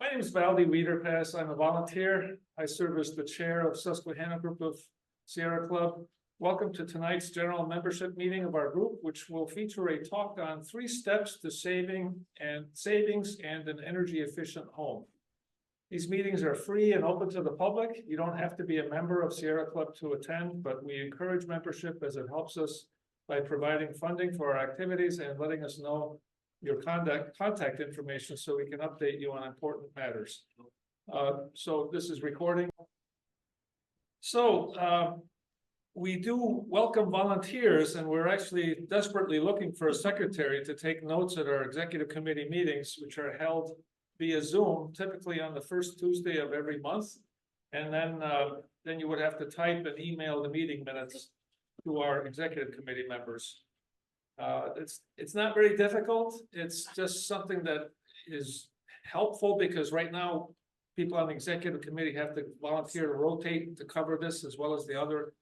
My name is Valdy Wiederpass. I'm a volunteer. I serve as the chair of Susquehanna Group of Sierra Club. Welcome to tonight's general membership meeting of our group, which will feature a talk on 3 steps to savings and an energy efficient home. These meetings are free and open to the public. You don't have to be a member of Sierra Club to attend, but we encourage membership as it helps us by providing funding for our activities and letting us know your contact information so we can update you on important matters. So this is recording. So we do welcome volunteers, and we're actually desperately looking for a secretary to take notes at our executive committee meetings, which are held via Zoom, typically on the first Tuesday of every month. And then you would have to type and email the meeting minutes to our executive committee members. It's not very difficult. It's just something that is helpful because right now people on the executive committee have to volunteer to rotate to cover this as well as the other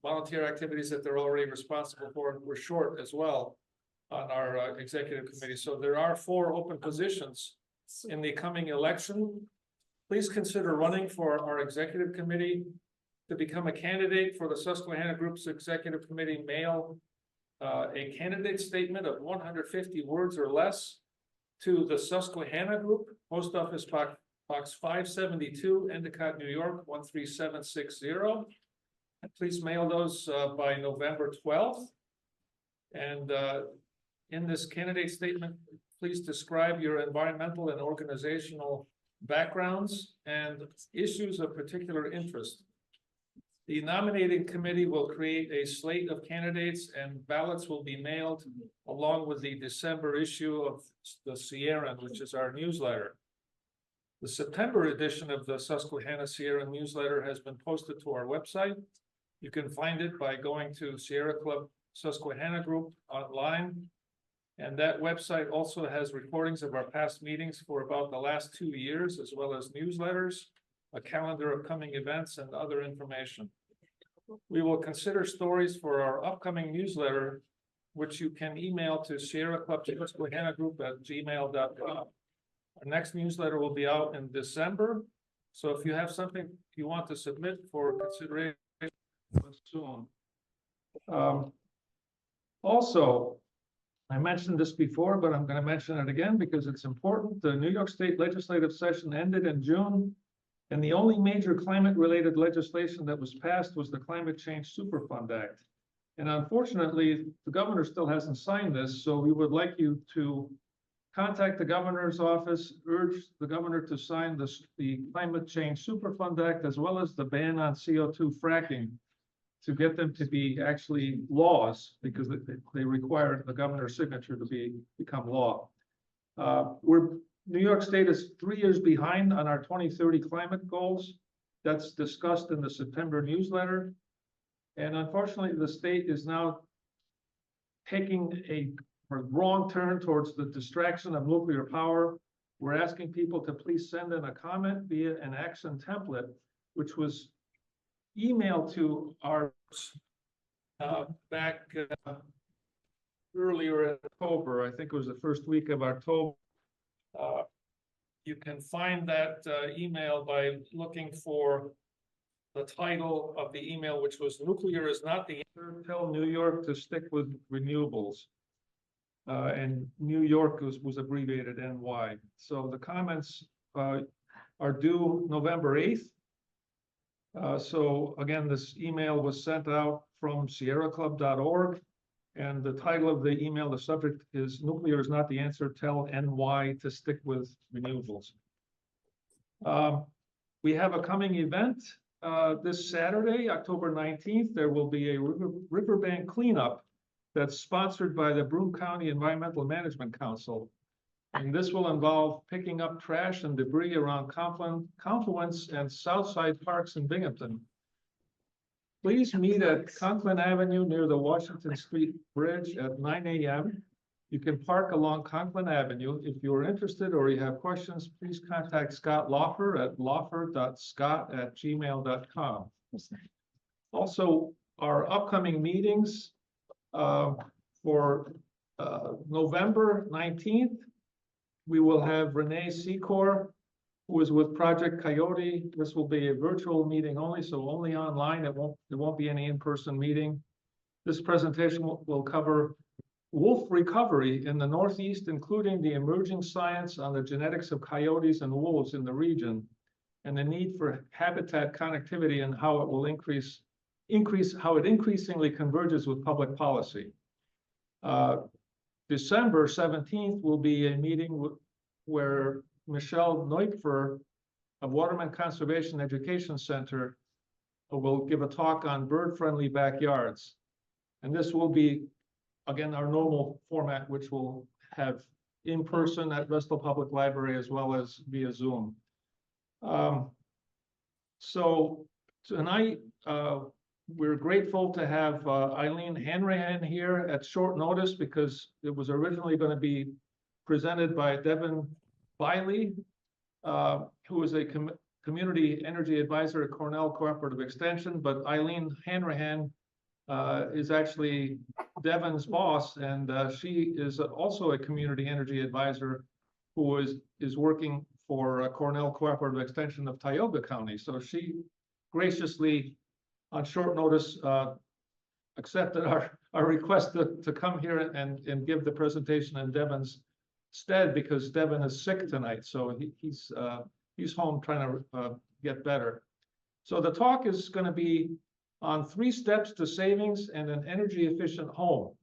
volunteer activities that they're already responsible for. And we're short as well on our executive committee. So there are 4 open positions in the coming election. Please consider running for our executive committee. To become a candidate for the Susquehanna Group's executive committee, mail a candidate statement of 150 words or less to the Susquehanna Group, Post Office Box 572, Endicott, New York 13760. And please mail those by November 12th. And in this candidate statement, please describe your environmental and organizational backgrounds and issues of particular interest. The nominating committee will create a slate of candidates and ballots will be mailed along with the December issue of the Sierra, which is our newsletter. The September edition of the Susquehanna Sierra newsletter has been posted to our website. You can find it by going to Sierra Club Susquehanna Group online. And that website also has recordings of our past meetings for about the last 2 years, as well as newsletters, a calendar of coming events, and other information. We will consider stories for our upcoming newsletter, which you can email to Sierra Club Susquehanna Group at gmail.com. Our next newsletter will be out in December. So if you have something you want to submit for consideration soon. Also, I mentioned this before, but I'm going to mention it again because it's important. The New York State legislative session ended in June, and the only major climate-related legislation that was passed was the Climate Change Superfund Act. And unfortunately, the governor still hasn't signed this, so we would like you to contact the governor's office, urge the governor to sign the Climate Change Superfund Act, as well as the ban on CO2 fracking, to get them to be actually laws, because they require the governor's signature to become law. New York State is 3 years behind on our 2030 climate goals. That's discussed in the September newsletter. And unfortunately, the state is now taking a wrong turn towards the distraction of nuclear power. We're asking people to please send in a comment via an action template, which was emailed to our back earlier in October. I think it was the first week of October. You can find that email by looking for the title of the email, which was "Nuclear is not the answer. Tell New York to stick with renewables." And New York was abbreviated NY. So the comments are due November 8th. So again, this email was sent out from sierraclub.org. And the title of the email, the subject is "Nuclear is not the answer. Tell NY to stick with renewables." We have a coming event this Saturday, October 19th. There will be a riverbank cleanup that's sponsored by the Broome County Environmental Management Council. And this will involve picking up trash and debris around Confluence and Southside Parks in Binghamton. Please meet at Conklin Avenue near the Washington Street Bridge at 9 a.m. You can park along Conklin Avenue. If you are interested or you have questions, please contact Scott Laufer at laufer.scott@gmail.com. Also, our upcoming meetings for November 19th, we will have Renee Secor who is with Project Coyote. This will be a virtual meeting only, so only online. There won't be any in-person meeting. This presentation will cover wolf recovery in the Northeast, including the emerging science on the genetics of coyotes and wolves in the region, and the need for habitat connectivity and how it will increase how it increasingly converges with public policy. December 17th will be a meeting where Michelle Neupfer of Waterman Conservation Education Center will give a talk on bird-friendly backyards. And this will be, again, our normal format, which will have in person at Bristol Public Library as well as via Zoom. So tonight, we're grateful to have Eileen Hanrahan here at short notice because it was originally going to be presented by Devin Biley, who is a community energy advisor at Cornell Cooperative Extension, but Eileen Hanrahan is actually Devin's boss, and she is also a community energy advisor who is working for Cornell Cooperative Extension of Tioga County. So she graciously, on short notice, accepted our request to come here and give the presentation in Devin's stead, because Devin is sick tonight, so he's home trying to get better. So the talk is going to be on 3 steps to savings and an energy efficient home.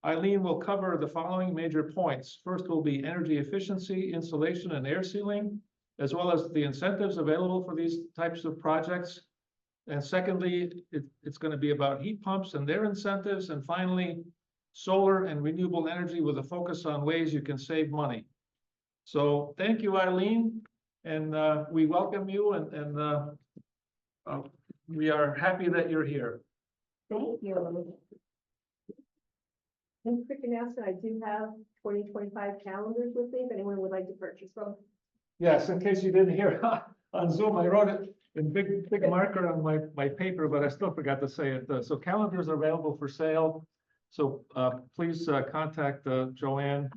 Eileen will cover the following major points. First will be energy efficiency, insulation, and air sealing, as well as the incentives available for these types of projects. And secondly, it's going to be about heat pumps and their incentives. And finally, solar and renewable energy with a focus on ways you can save money. So thank you, Eileen. And we welcome you, and we are happy that you're here. Thank you. And quick announcement, I do have 2025 calendars with me if anyone would like to purchase them. Yes, in case you didn't hear on Zoom, I wrote it in big marker on my paper, but I still forgot to say it. So calendars are available for sale. So please contact Joanne.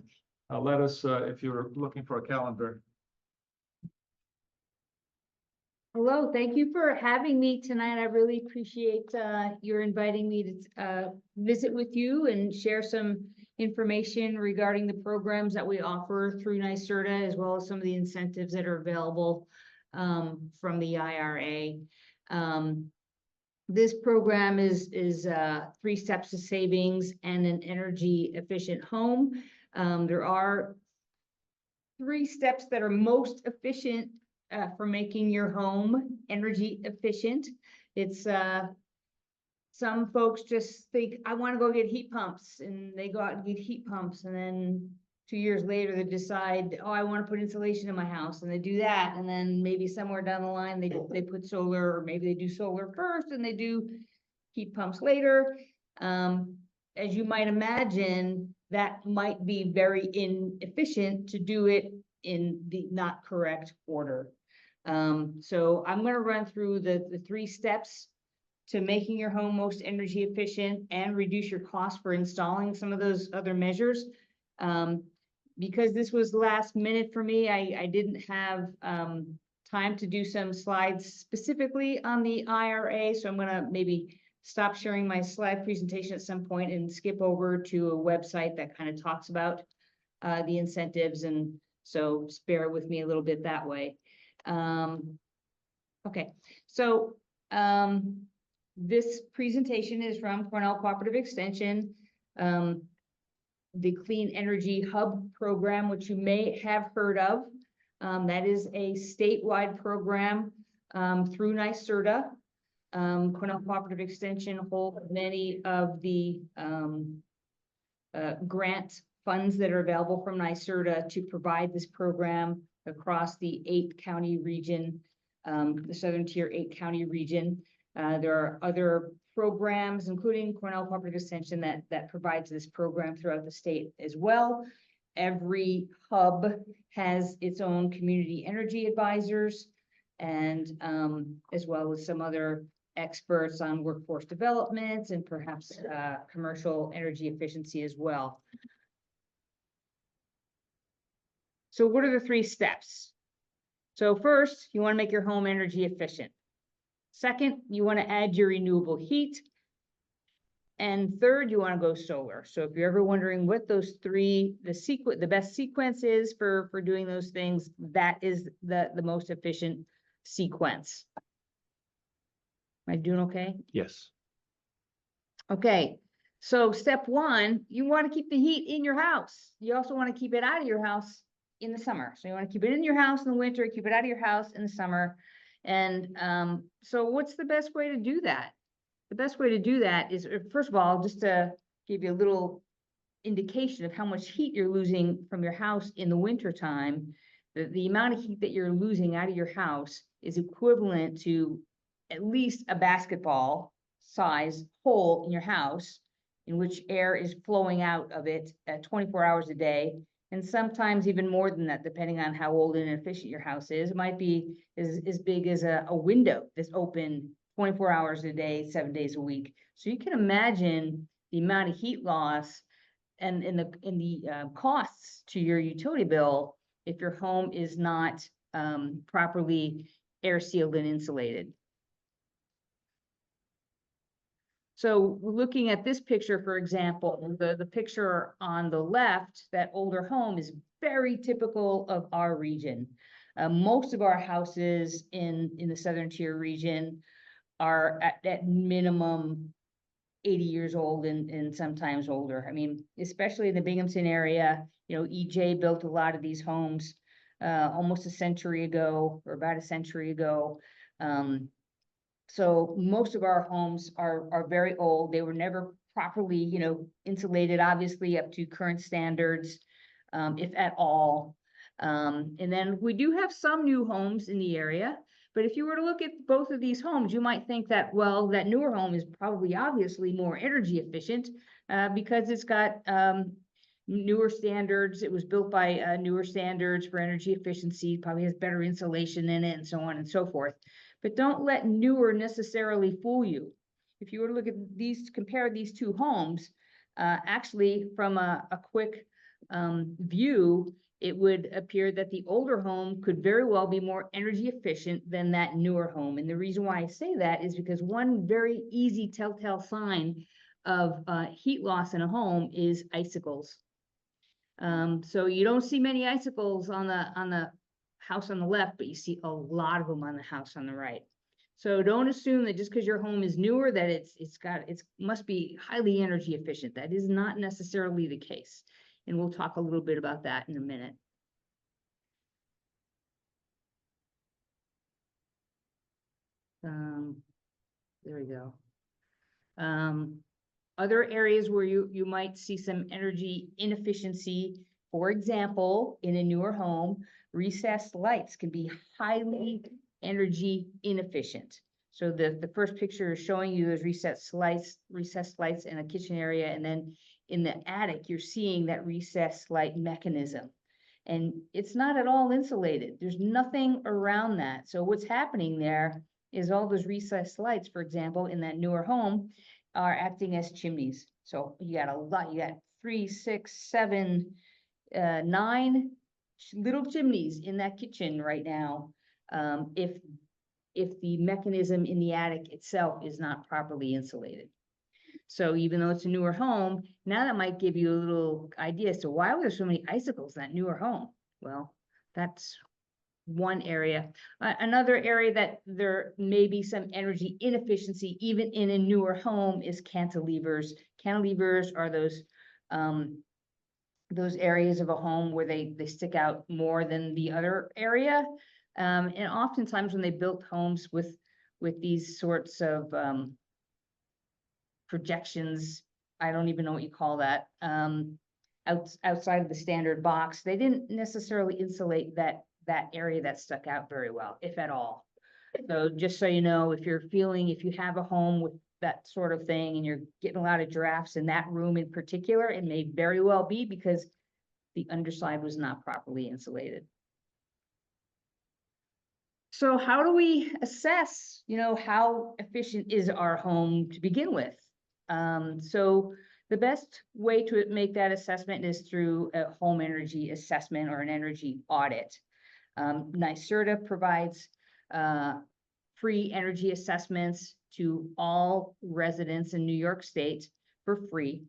Let us if you're looking for a calendar. Hello, thank you for having me tonight. I really appreciate your inviting me to visit with you and share some information regarding the programs that we offer through NYSERDA, as well as some of the incentives that are available from the IRA. This program is 3 steps to savings and an energy efficient home. There are 3 steps that are most efficient for making your home energy efficient. It's some folks just think, I want to go get heat pumps, and they go out and get heat pumps, and then 2 years later they decide, oh, I want to put insulation in my house, and they do that, and then maybe somewhere down the line they put solar, or maybe they do solar first and they do heat pumps later. As you might imagine, that might be very inefficient to do it in the not correct order. So I'm going to run through the 3 steps to making your home most energy efficient and reduce your cost for installing some of those other measures. Because this was last minute for me, I didn't have time to do some slides specifically on the IRA, so I'm going to maybe stop sharing my slide presentation at some point and skip over to a website that kind of talks about the incentives, and so bear with me a little bit that way. Okay, so this presentation is from Cornell Cooperative Extension, the Clean Energy Hub program, which you may have heard of. That is a statewide program through NYSERDA. Cornell Cooperative Extension holds many of the grant funds that are available from NYSERDA to provide this program across the 8-county region, the Southern Tier 8-county region. There are other programs, including Cornell Cooperative Extension, that provides this program throughout the state as well. Every hub has its own community energy advisors, and as well as some other experts on workforce development and perhaps commercial energy efficiency as well. So what are the 3 steps? So first, you want to make your home energy efficient. Second, you want to add your renewable heat. And third, you want to go solar. So if you're ever wondering what those three, the best sequence is for doing those things, that is the most efficient sequence. Am I doing okay? Yes. Okay, so step one, you want to keep the heat in your house. You also want to keep it out of your house in the summer. So you want to keep it in your house in the winter, keep it out of your house in the summer. And so what's the best way to do that? The best way to do that is, first of all, just to give you a little indication of how much heat you're losing from your house in the winter time, the amount of heat that you're losing out of your house is equivalent to at least a basketball size hole in your house in which air is flowing out of it 24 hours a day, and sometimes even more than that, depending on how old and efficient your house is. It might be as big as a window that's open 24 hours a day, 7 days a week. So you can imagine the amount of heat loss and the costs to your utility bill if your home is not properly air sealed and insulated. So looking at this picture, for example, the picture on the left, that older home is very typical of our region. Most of our houses in the southern tier region are at minimum 80 years old and sometimes older. I mean, especially in the Binghamton area, you know, EJ built a lot of these homes almost a century ago, or about a century ago. So most of our homes are very old. They were never properly, you know, insulated, obviously up to current standards, if at all. And then we do have some new homes in the area. But if you were to look at both of these homes, you might think that, well, that newer home is probably obviously more energy efficient because it's got newer standards. It was built by newer standards for energy efficiency, probably has better insulation in it, and so on and so forth. But don't let newer necessarily fool you. If you were to look at these, compare these two homes, actually from a quick view, it would appear that the older home could very well be more energy efficient than that newer home. And the reason why I say that is because one very easy telltale sign of heat loss in a home is icicles. So you don't see many icicles on the house on the left, but you see a lot of them on the house on the right. So don't assume that just because your home is newer that it must be highly energy efficient. That is not necessarily the case. And we'll talk a little bit about that in a minute. There we go. Other areas where you might see some energy inefficiency, for example, in a newer home, recessed lights can be highly energy inefficient. So the first picture is showing you those recessed lights in a kitchen area, and then in the attic, you're seeing that recessed light mechanism. And it's not at all insulated. There's nothing around that. So what's happening there is all those recessed lights, for example, in that newer home, are acting as chimneys. So you got a lot, you got 3, 6, 7, 9 little chimneys in that kitchen right now. If the mechanism in the attic itself is not properly insulated. So even though it's a newer home, now that might give you a little idea as to why were there so many icicles in that newer home? Well, that's one area. Another area that there may be some energy inefficiency even in a newer home is cantilevers. Cantilevers are those areas of a home where they stick out more than the other area. And oftentimes when they built homes with these sorts of projections, I don't even know what you call that, outside of the standard box, they didn't necessarily insulate that area that stuck out very well, if at all. So just so you know, if you have a home with that sort of thing and you're getting a lot of drafts in that room in particular, it may very well be because the underside was not properly insulated. So how do we assess, you know, how efficient is our home to begin with? So the best way to make that assessment is through a home energy assessment or an energy audit. NYSERDA provides free energy assessments to all residents in New York State for free.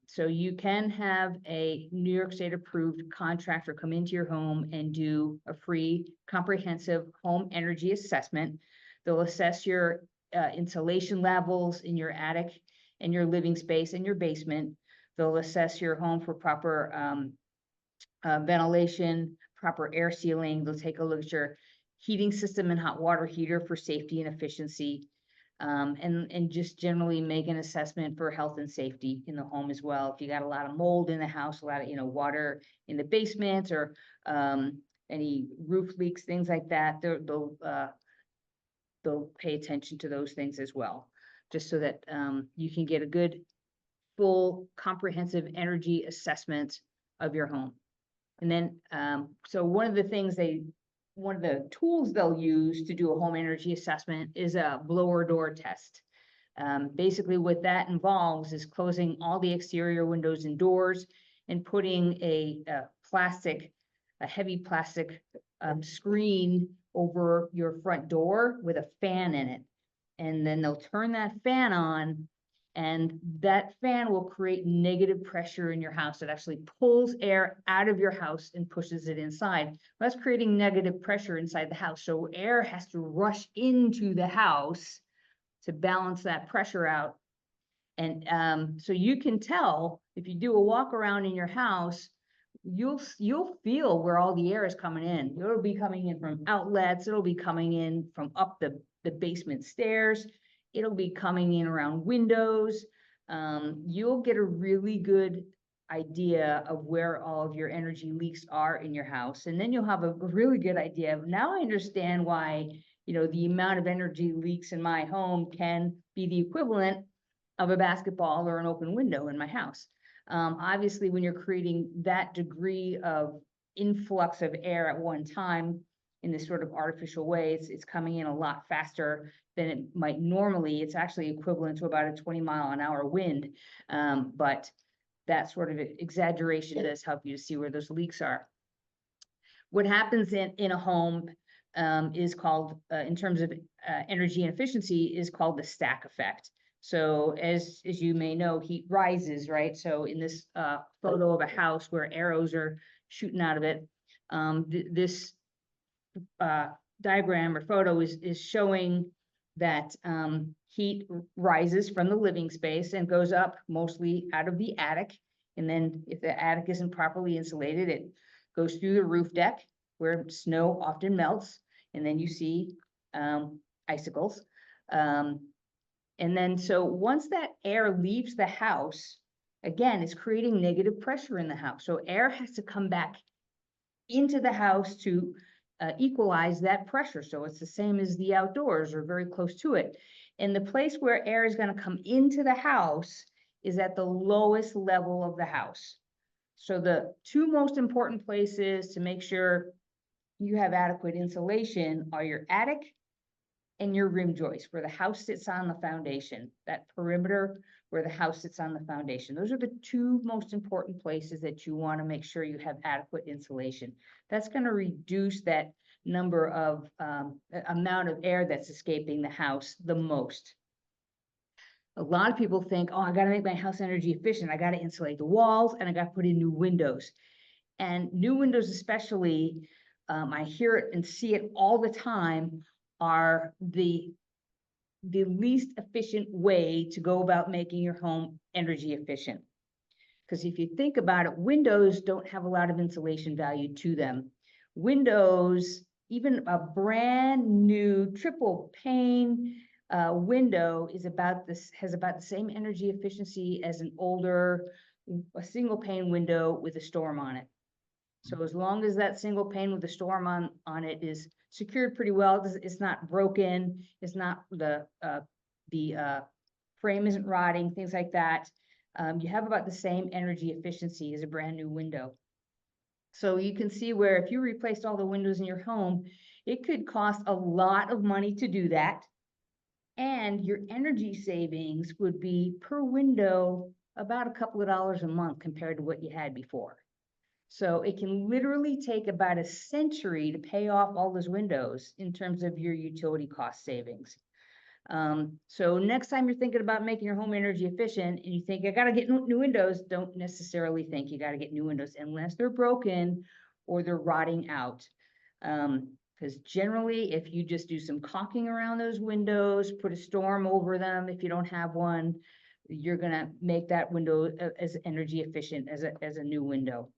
So you can have a New York State approved contractor come into your home and do a free comprehensive home energy assessment. They'll assess your insulation levels in your attic and your living space and your basement. They'll assess your home for proper ventilation, proper air sealing. They'll take a look at your heating system and hot water heater for safety and efficiency. And just generally make an assessment for health and safety in the home as well. If you got a lot of mold in the house, a lot of, water in the basement, or any roof leaks, things like that, they'll pay attention to those things as well, just so that you can get a good, full, comprehensive energy assessment of your home. And then, so one of the tools they'll use to do a home energy assessment is a blower door test. Basically what that involves is closing all the exterior windows and doors and putting a heavy plastic screen over your front door with a fan in it. And then they'll turn that fan on, and that fan will create negative pressure in your house. It actually pulls air out of your house and pushes it inside. That's creating negative pressure inside the house. So air has to rush into the house to balance that pressure out. And so you can tell, if you do a walk around in your house, you'll feel where all the air is coming in. It'll be coming in from outlets. It'll be coming in from up the basement stairs. It'll be coming in around windows. You'll get a really good idea of where all of your energy leaks are in your house. And then you'll have a really good idea of, now I understand why, the amount of energy leaks in my home can be the equivalent of a basketball or an open window in my house. Obviously, when you're creating that degree of influx of air at one time in this sort of artificial way, it's coming in a lot faster than it might normally. It's actually equivalent to about a 20-mile-an-hour wind. But that sort of exaggeration does help you to see where those leaks are. What happens in a home is called, in terms of energy and efficiency, is called the stack effect. So as you may know, heat rises, right? So in this photo of a house where arrows are shooting out of it, this diagram or photo is showing that heat rises from the living space and goes up mostly out of the attic. And then if the attic isn't properly insulated, it goes through the roof deck where snow often melts. And then you see icicles. And then so once that air leaves the house, again, it's creating negative pressure in the house. So air has to come back into the house to equalize that pressure. So it's the same as the outdoors, or very close to it. And the place where air is going to come into the house is at the lowest level of the house. So the two most important places to make sure you have adequate insulation are your attic and your rim joist, where the house sits on the foundation, that perimeter where the house sits on the foundation. Those are the two most important places that you want to make sure you have adequate insulation. That's going to reduce that number of amount of air that's escaping the house the most. A lot of people think, oh, I got to make my house energy efficient. I got to insulate the walls and I got to put in new windows. And new windows especially, I hear it and see it all the time, are the least efficient way to go about making your home energy efficient. Because if you think about it, windows don't have a lot of insulation value to them. Windows, even a brand new triple pane window has about the same energy efficiency as a single pane window with a storm on it. So as long as that single pane with a storm on it is secured pretty well, it's not broken, it's not the frame isn't rotting, things like that, you have about the same energy efficiency as a brand new window. So you can see where if you replaced all the windows in your home, it could cost a lot of money to do that. And your energy savings would be per window about a couple of dollars a month compared to what you had before. So it can literally take about a century to pay off all those windows in terms of your utility cost savings. So next time you're thinking about making your home energy efficient and you think, I gotta get new windows, don't necessarily think you gotta get new windows unless they're broken or they're rotting out. Because generally, if you just do some caulking around those windows, put a storm over them, if you don't have one, you're gonna make that window as energy efficient as a new window.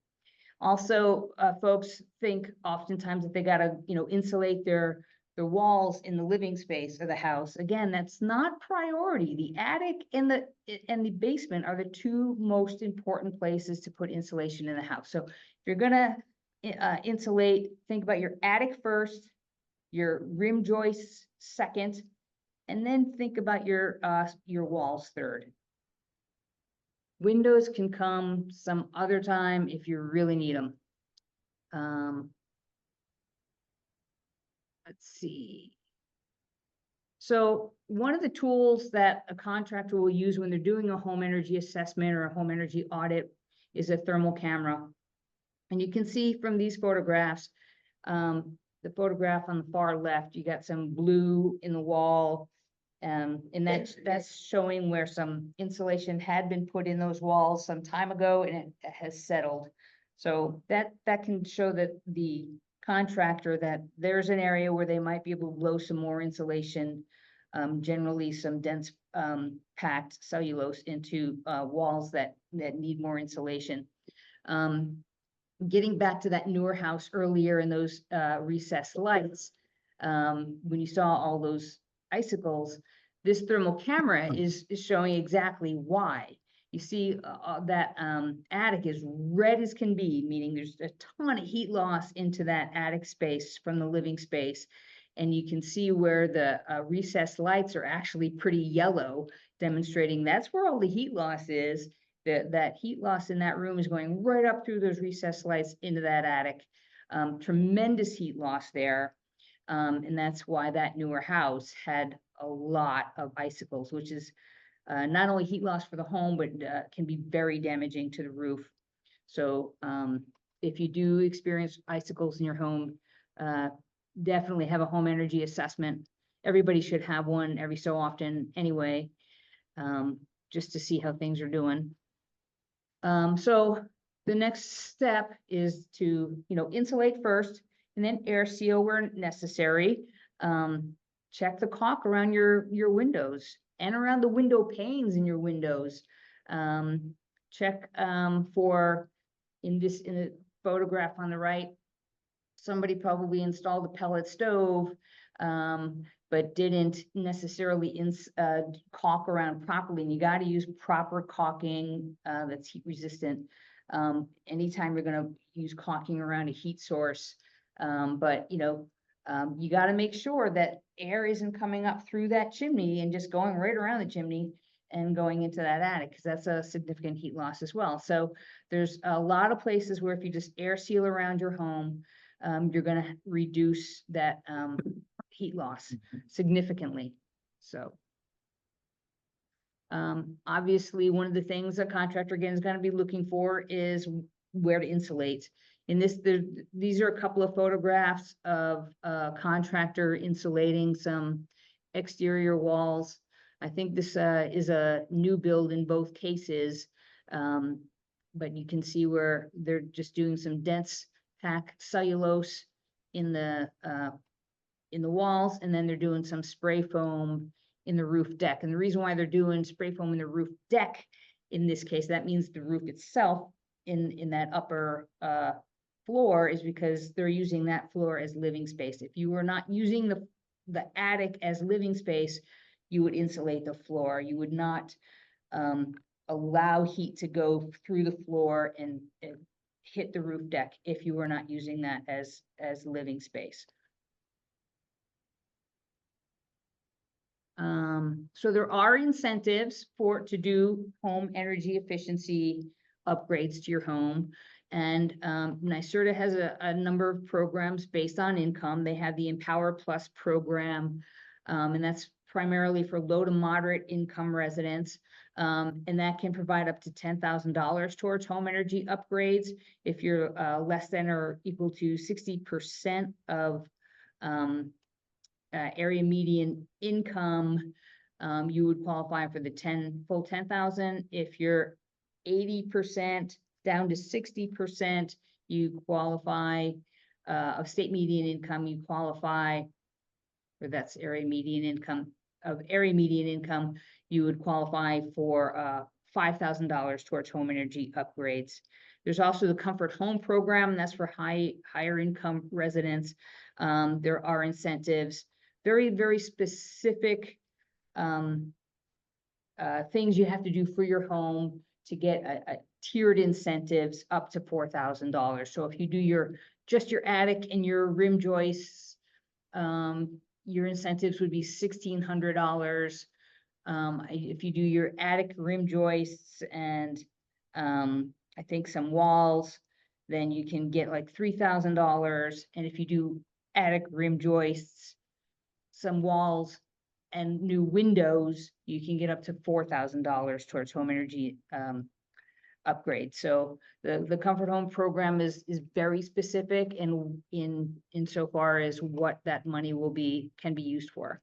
Also, folks think oftentimes that they gotta, insulate their walls in the living space of the house. Again, that's not priority. The attic and the basement are the two most important places to put insulation in the house. So if you're gonna insulate, think about your attic first, your rim joists second, and then think about your walls third. Windows can come some other time if you really need them. Let's see. So one of the tools that a contractor will use when they're doing a home energy assessment or a home energy audit is a thermal camera. And you can see from these photographs, the photograph on the far left, you got some blue in the wall. And that's showing where some insulation had been put in those walls some time ago and it has settled. So that can show that the contractor that there's an area where they might be able to blow some more insulation, generally some dense packed cellulose into walls that need more insulation. Getting back to that newer house earlier in those recessed lights, when you saw all those icicles, this thermal camera is showing exactly why. You see that attic is red as can be, meaning there's a ton of heat loss into that attic space from the living space. And you can see where the recessed lights are actually pretty yellow, demonstrating that's where all the heat loss is. That heat loss in that room is going right up through those recessed lights into that attic. Tremendous heat loss there. And that's why that newer house had a lot of icicles, which is not only heat loss for the home, but can be very damaging to the roof. So if you do experience icicles in your home, definitely have a home energy assessment. Everybody should have one every so often anyway, just to see how things are doing. So the next step is to, insulate first and then air seal where necessary. Check the caulk around your windows and around the window panes in your windows. Check for, in the photograph on the right, somebody probably installed a pellet stove, but didn't necessarily caulk around properly. And you got to use proper caulking that's heat resistant. Anytime you're going to use caulking around a heat source, but you got to make sure that air isn't coming up through that chimney and just going right around the chimney and going into that attic, because that's a significant heat loss as well. So there's a lot of places where if you just air seal around your home, you're going to reduce that heat loss significantly. So obviously, one of the things a contractor again is going to be looking for is where to insulate. In these are a couple of photographs of a contractor insulating some exterior walls. I think this is a new build in both cases, but you can see where they're just doing some dense packed cellulose in the walls, and then they're doing some spray foam in the roof deck. And the reason why they're doing spray foam in the roof deck, in this case, that means the roof itself in that upper floor, is because they're using that floor as living space. If you were not using the attic as living space, you would insulate the floor. You would not allow heat to go through the floor and hit the roof deck if you were not using that as living space. So there are incentives to do home energy efficiency upgrades to your home. And NYSERDA has a number of programs based on income. They have the Empower Plus program, and that's primarily for low to moderate income residents. And that can provide up to $10,000 towards home energy upgrades. If you're less than or equal to 60% of area median income, you would qualify for the full 10,000. If you're 80% down to 60%, you qualify of state median income, you qualify, or that's area median income, you would qualify for $5,000 towards home energy upgrades. There's also the Comfort Home program, that's for higher income residents. There are incentives, very, very specific things you have to do for your home to get a tiered incentives up to $4,000. So if you do just your attic and your rim joists, your incentives would be $1,600. If you do your attic rim joists and I think some walls, then you can get like $3,000. And if you do attic rim joists, some walls and new windows, you can get up to $4,000 towards home energy upgrade. So the Comfort Home program is very specific and insofar as what that money can be used for.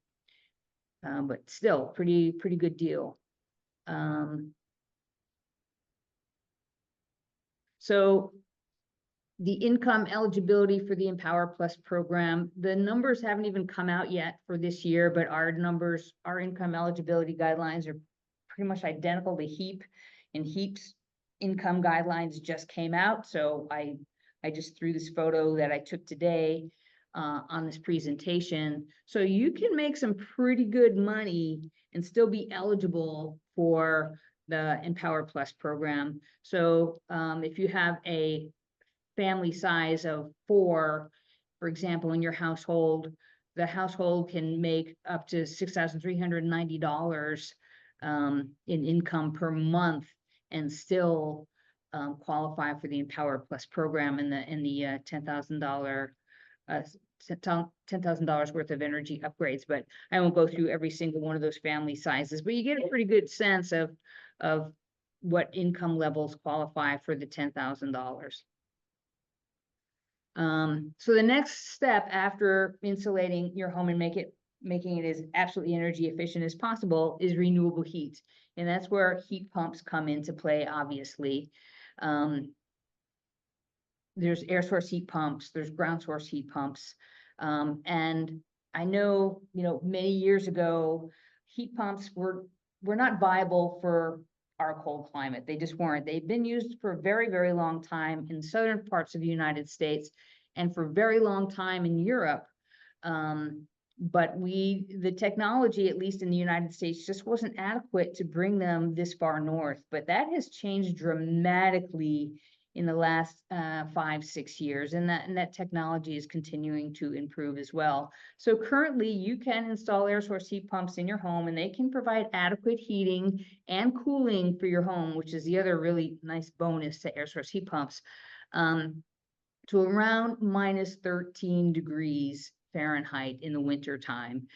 But still pretty good deal. So the income eligibility for the Empower Plus program, the numbers haven't even come out yet for this year, but our income eligibility guidelines are pretty much identical to HEAP, and HEAP's income guidelines just came out. So I just threw this photo that I took today on this presentation. So you can make some pretty good money and still be eligible for the Empower Plus program. So if you have a family size of 4, for example, in your household, the household can make up to $6,390 in income per month and still qualify for the Empower Plus program and the $10,000 worth of energy upgrades. But I won't go through every single one of those family sizes, but you get a pretty good sense of what income levels qualify for the $10,000. So the next step after insulating your home and making it as absolutely energy efficient as possible is renewable heat. And that's where heat pumps come into play, obviously. There's air source heat pumps, there's ground source heat pumps. And I know, many years ago, heat pumps were not viable for our cold climate. They just weren't. They've been used for a very, very long time in southern parts of the United States and for a very long time in Europe. But the technology, at least in the United States, just wasn't adequate to bring them this far north. But that has changed dramatically in the last 5-6 years, and that technology is continuing to improve as well. So currently you can install air source heat pumps in your home, and they can provide adequate heating and cooling for your home, which is the other really nice bonus to air source heat pumps, to around -13 degrees Fahrenheit in the winter time.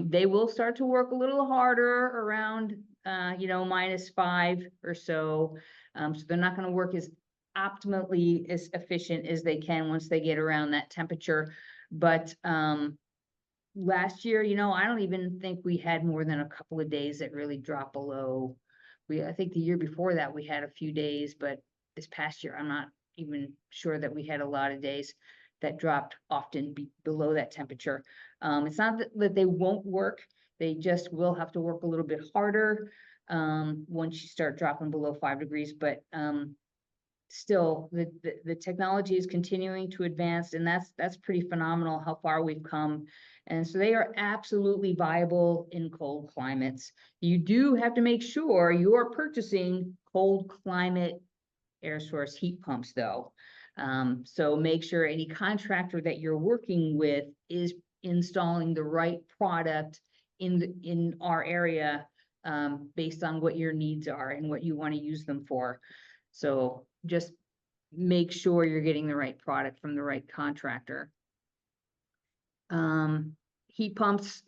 They will start to work a little harder around -5 or so. So they're not going to work as optimally as efficient as they can once they get around that temperature. But last year, I don't even think we had more than a couple of days that really dropped below. I think the year before that we had a few days, but this past year I'm not even sure that we had a lot of days that dropped often below that temperature. It's not that they won't work, they just will have to work a little bit harder once you start dropping below 5 degrees. But still, the technology is continuing to advance, and that's pretty phenomenal how far we've come. And so they are absolutely viable in cold climates. You do have to make sure you're purchasing cold climate air source heat pumps, though. So make sure any contractor that you're working with is installing the right product in our area based on what your needs are and what you want to use them for. So just make sure you're getting the right product from the right contractor. Heat pumps,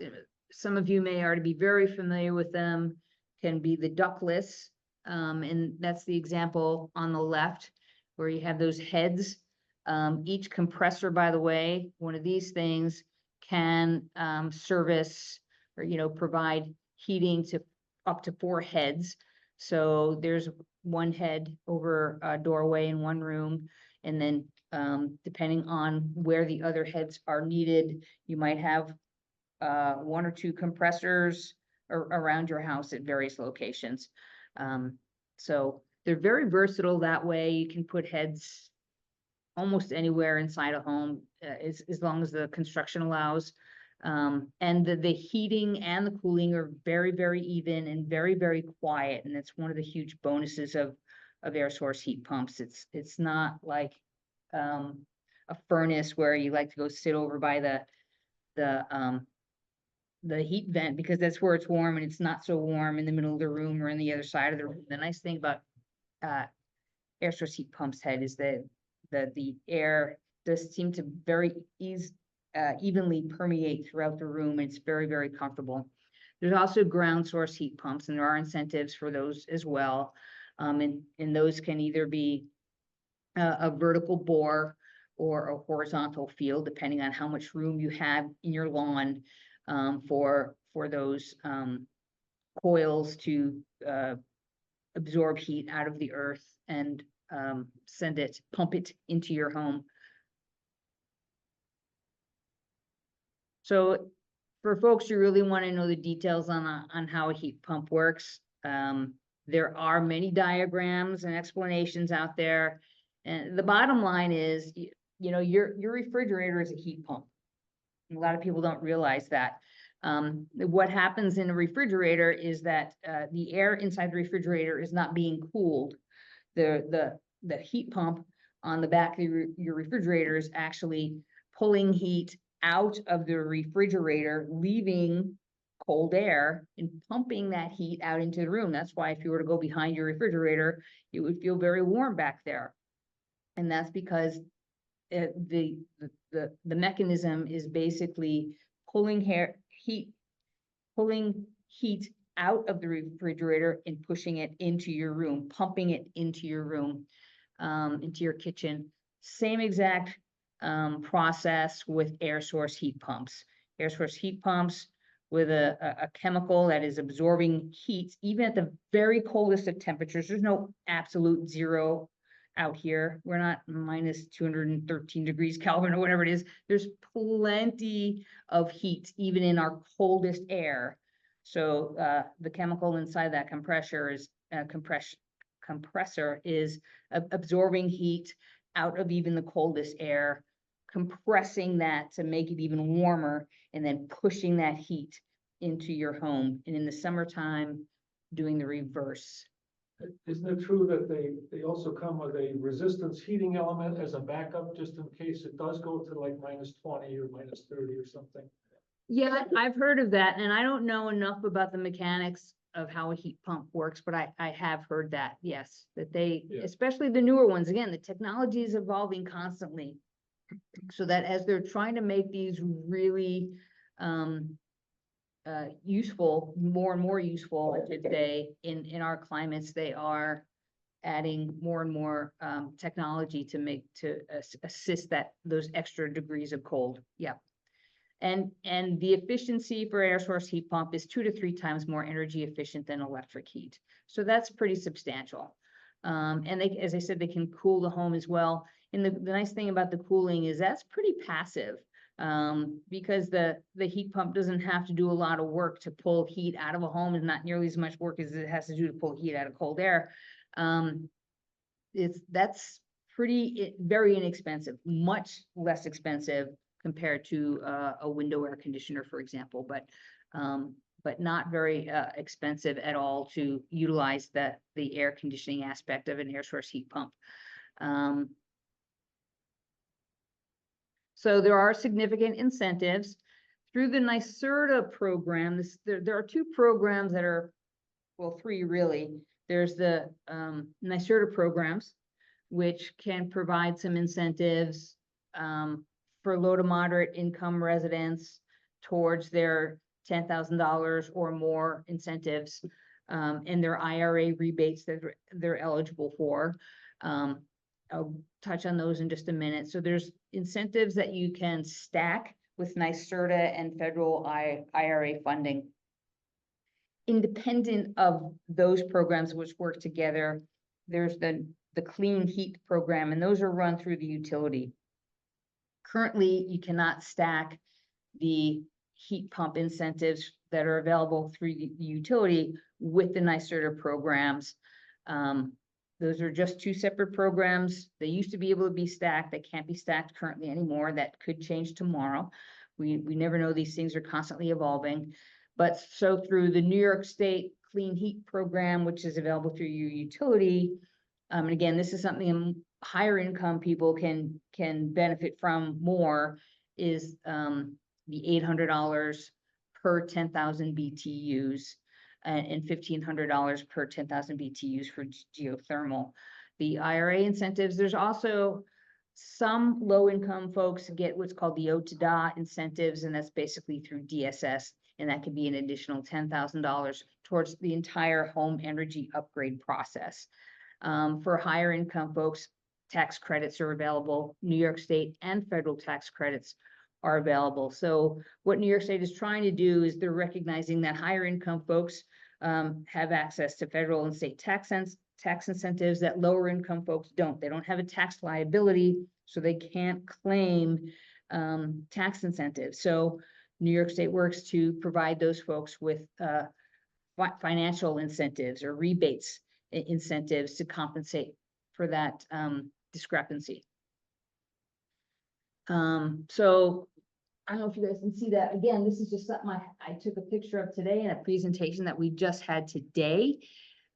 some of you may already be very familiar with them, can be the ductless. And that's the example on the left where you have those heads. Each compressor, by the way, one of these things can service or, provide heating to up to 4 heads. So there's one head over a doorway in one room. And then depending on where the other heads are needed, you might have 1 or 2 compressors around your house at various locations. So they're very versatile that way. You can put heads almost anywhere inside a home, as long as the construction allows. And the heating and the cooling are very, very even and very, very quiet. And that's one of the huge bonuses of air source heat pumps. It's not like a furnace where you like to go sit over by the heat vent because that's where it's warm, and it's not so warm in the middle of the room or in the other side of the room. The nice thing about air source heat pumps head is that the air does seem to very evenly permeate throughout the room. It's very, very comfortable. There's also ground source heat pumps, and there are incentives for those as well. And those can either be a vertical bore or a horizontal field, depending on how much room you have in your lawn for those coils to absorb heat out of the earth and pump it into your home. So for folks who really want to know the details on how a heat pump works, there are many diagrams and explanations out there. And the bottom line is, your refrigerator is a heat pump. A lot of people don't realize that. What happens in a refrigerator is that the air inside the refrigerator is not being cooled. The heat pump on the back of your refrigerator is actually pulling heat out of the refrigerator, leaving cold air and pumping that heat out into the room. That's why if you were to go behind your refrigerator, it would feel very warm back there. And that's because the mechanism is basically pulling heat out of the refrigerator and pushing it into your room, pumping it into your room, into your kitchen. Same exact process with air source heat pumps. Air source heat pumps with a chemical that is absorbing heat, even at the very coldest of temperatures. There's no absolute zero out here. We're not minus 213 degrees Kelvin or whatever it is. There's plenty of heat, even in our coldest air. So the chemical inside that compressor is absorbing heat out of even the coldest air, compressing that to make it even warmer, and then pushing that heat into your home. And in the summertime, doing the reverse. Isn't it true that they also come with a resistance heating element as a backup, just in case it does go to like minus 20 or minus 30 or something? Yeah, I've heard of that, and I don't know enough about the mechanics of how a heat pump works, but I have heard that, yes, that they, especially the newer ones, again, the technology is evolving constantly. So that as they're trying to make these really useful, more and more useful, I should say, in our climates, they are adding more and more technology to assist those extra degrees of cold. Yeah. And the efficiency for air source heat pump is 2 to 3 times more energy efficient than electric heat. So that's pretty substantial. And they, as I said, they can cool the home as well. And the nice thing about the cooling is that's pretty passive, because the heat pump doesn't have to do a lot of work to pull heat out of a home. It's not nearly as much work as it has to do to pull heat out of cold air. That's very inexpensive, much less expensive compared to a window air conditioner, for example, but not very expensive at all to utilize the air conditioning aspect of an air source heat pump. So there are significant incentives through the NYSERDA program. There are 2 programs that are, well, 3 really. There's the NYSERDA programs, which can provide some incentives for low to moderate income residents towards their $10,000 or more incentives, and their IRA rebates that they're eligible for. I'll touch on those in just a minute. So there's incentives that you can stack with NYSERDA and federal IRA funding. Independent of those programs which work together, there's the clean heat program, and those are run through the utility. Currently, you cannot stack the heat pump incentives that are available through the utility with the NYSERDA programs. Those are just two separate programs. They used to be able to be stacked. They can't be stacked currently anymore. That could change tomorrow. We never know. These things are constantly evolving. But so through the New York State Clean Heat Program, which is available through your utility, and again, this is something higher income people can benefit from more, is the $800 per 10,000 BTUs. And $1,500 per 10,000 BTUs for geothermal. The IRA incentives, there's also some low-income folks get what's called the O2DA incentives, and that's basically through DSS, and that could be an additional $10,000 towards the entire home energy upgrade process. For higher income folks, tax credits are available. New York State and federal tax credits are available. So what New York State is trying to do is they're recognizing that higher income folks have access to federal and state tax incentives that lower income folks don't. They don't have a tax liability, so they can't claim tax incentives. So New York State works to provide those folks with financial incentives or rebates incentives to compensate for that discrepancy. So I don't know if you guys can see that. Again, this is just something I took a picture of today in a presentation that we just had today,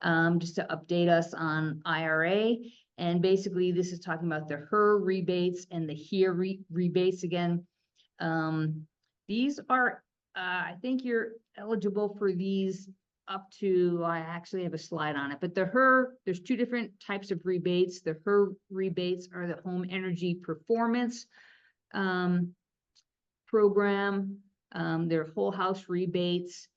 just to update us on IRA. And basically, this is talking about the HER rebates and the HERE rebates again. These are, I think you're eligible for these up to, I actually have a slide on it, but the HER, there's two different types of rebates. The HER rebates are the home energy performance program. They're whole house rebates,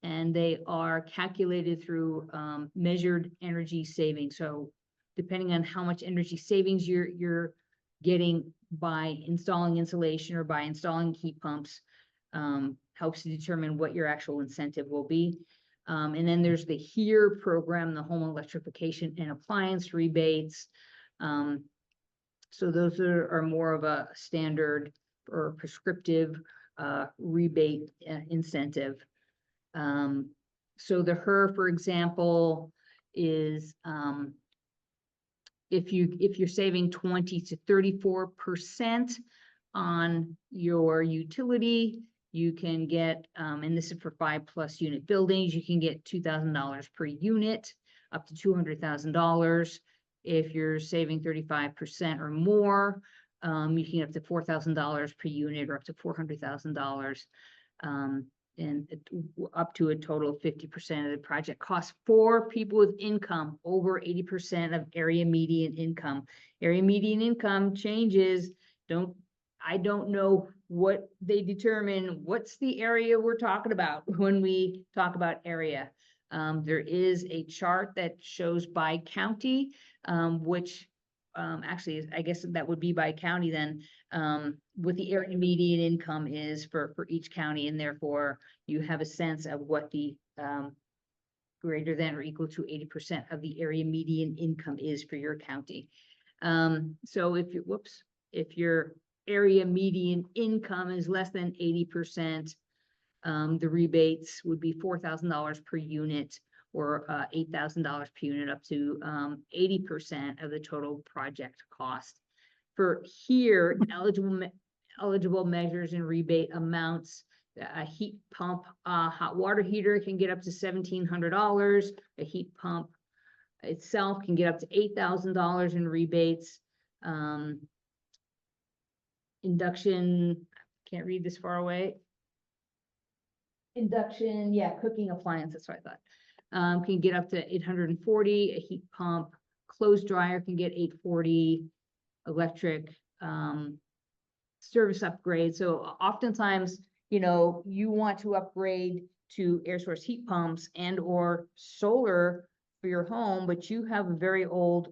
and they are calculated through measured energy savings. So depending on how much energy savings you're getting by installing insulation or by installing heat pumps, helps to determine what your actual incentive will be. And then there's the HERE program, the home electrification and appliance rebates. So those are more of a standard or prescriptive rebate incentive. So the HER, for example, is if you're saving 20 to 34% on your utility, you can get, and this is for 5+ unit buildings, you can get $2,000 per unit, up to $200,000. If you're saving 35% or more, you can get up to $4,000 per unit, or up to $400,000, and up to a total of 50% of the project cost for people with income over 80% of area median income. Area median income changes. I don't know what they determine. What's the area we're talking about when we talk about area? There is a chart that shows by county, which actually, I guess that would be by county then, what the area median income is for each county, and therefore you have a sense of what the greater than or equal to 80% of the area median income is for your county. So if your area median income is less than 80%, the rebates would be $4,000 per unit, or $8,000 per unit, up to 80% of the total project cost. For HERE, eligible measures and rebate amounts, a heat pump, hot water heater can get up to $1,700. A heat pump itself can get up to $8,000 in rebates. Induction, can't read this far away. Induction, yeah, cooking appliance, that's what I thought. Can get up to $840. A heat pump, clothes dryer can get $840. Electric service upgrade. So oftentimes you know, you want to upgrade to air source heat pumps and or solar for your home, but you have a very old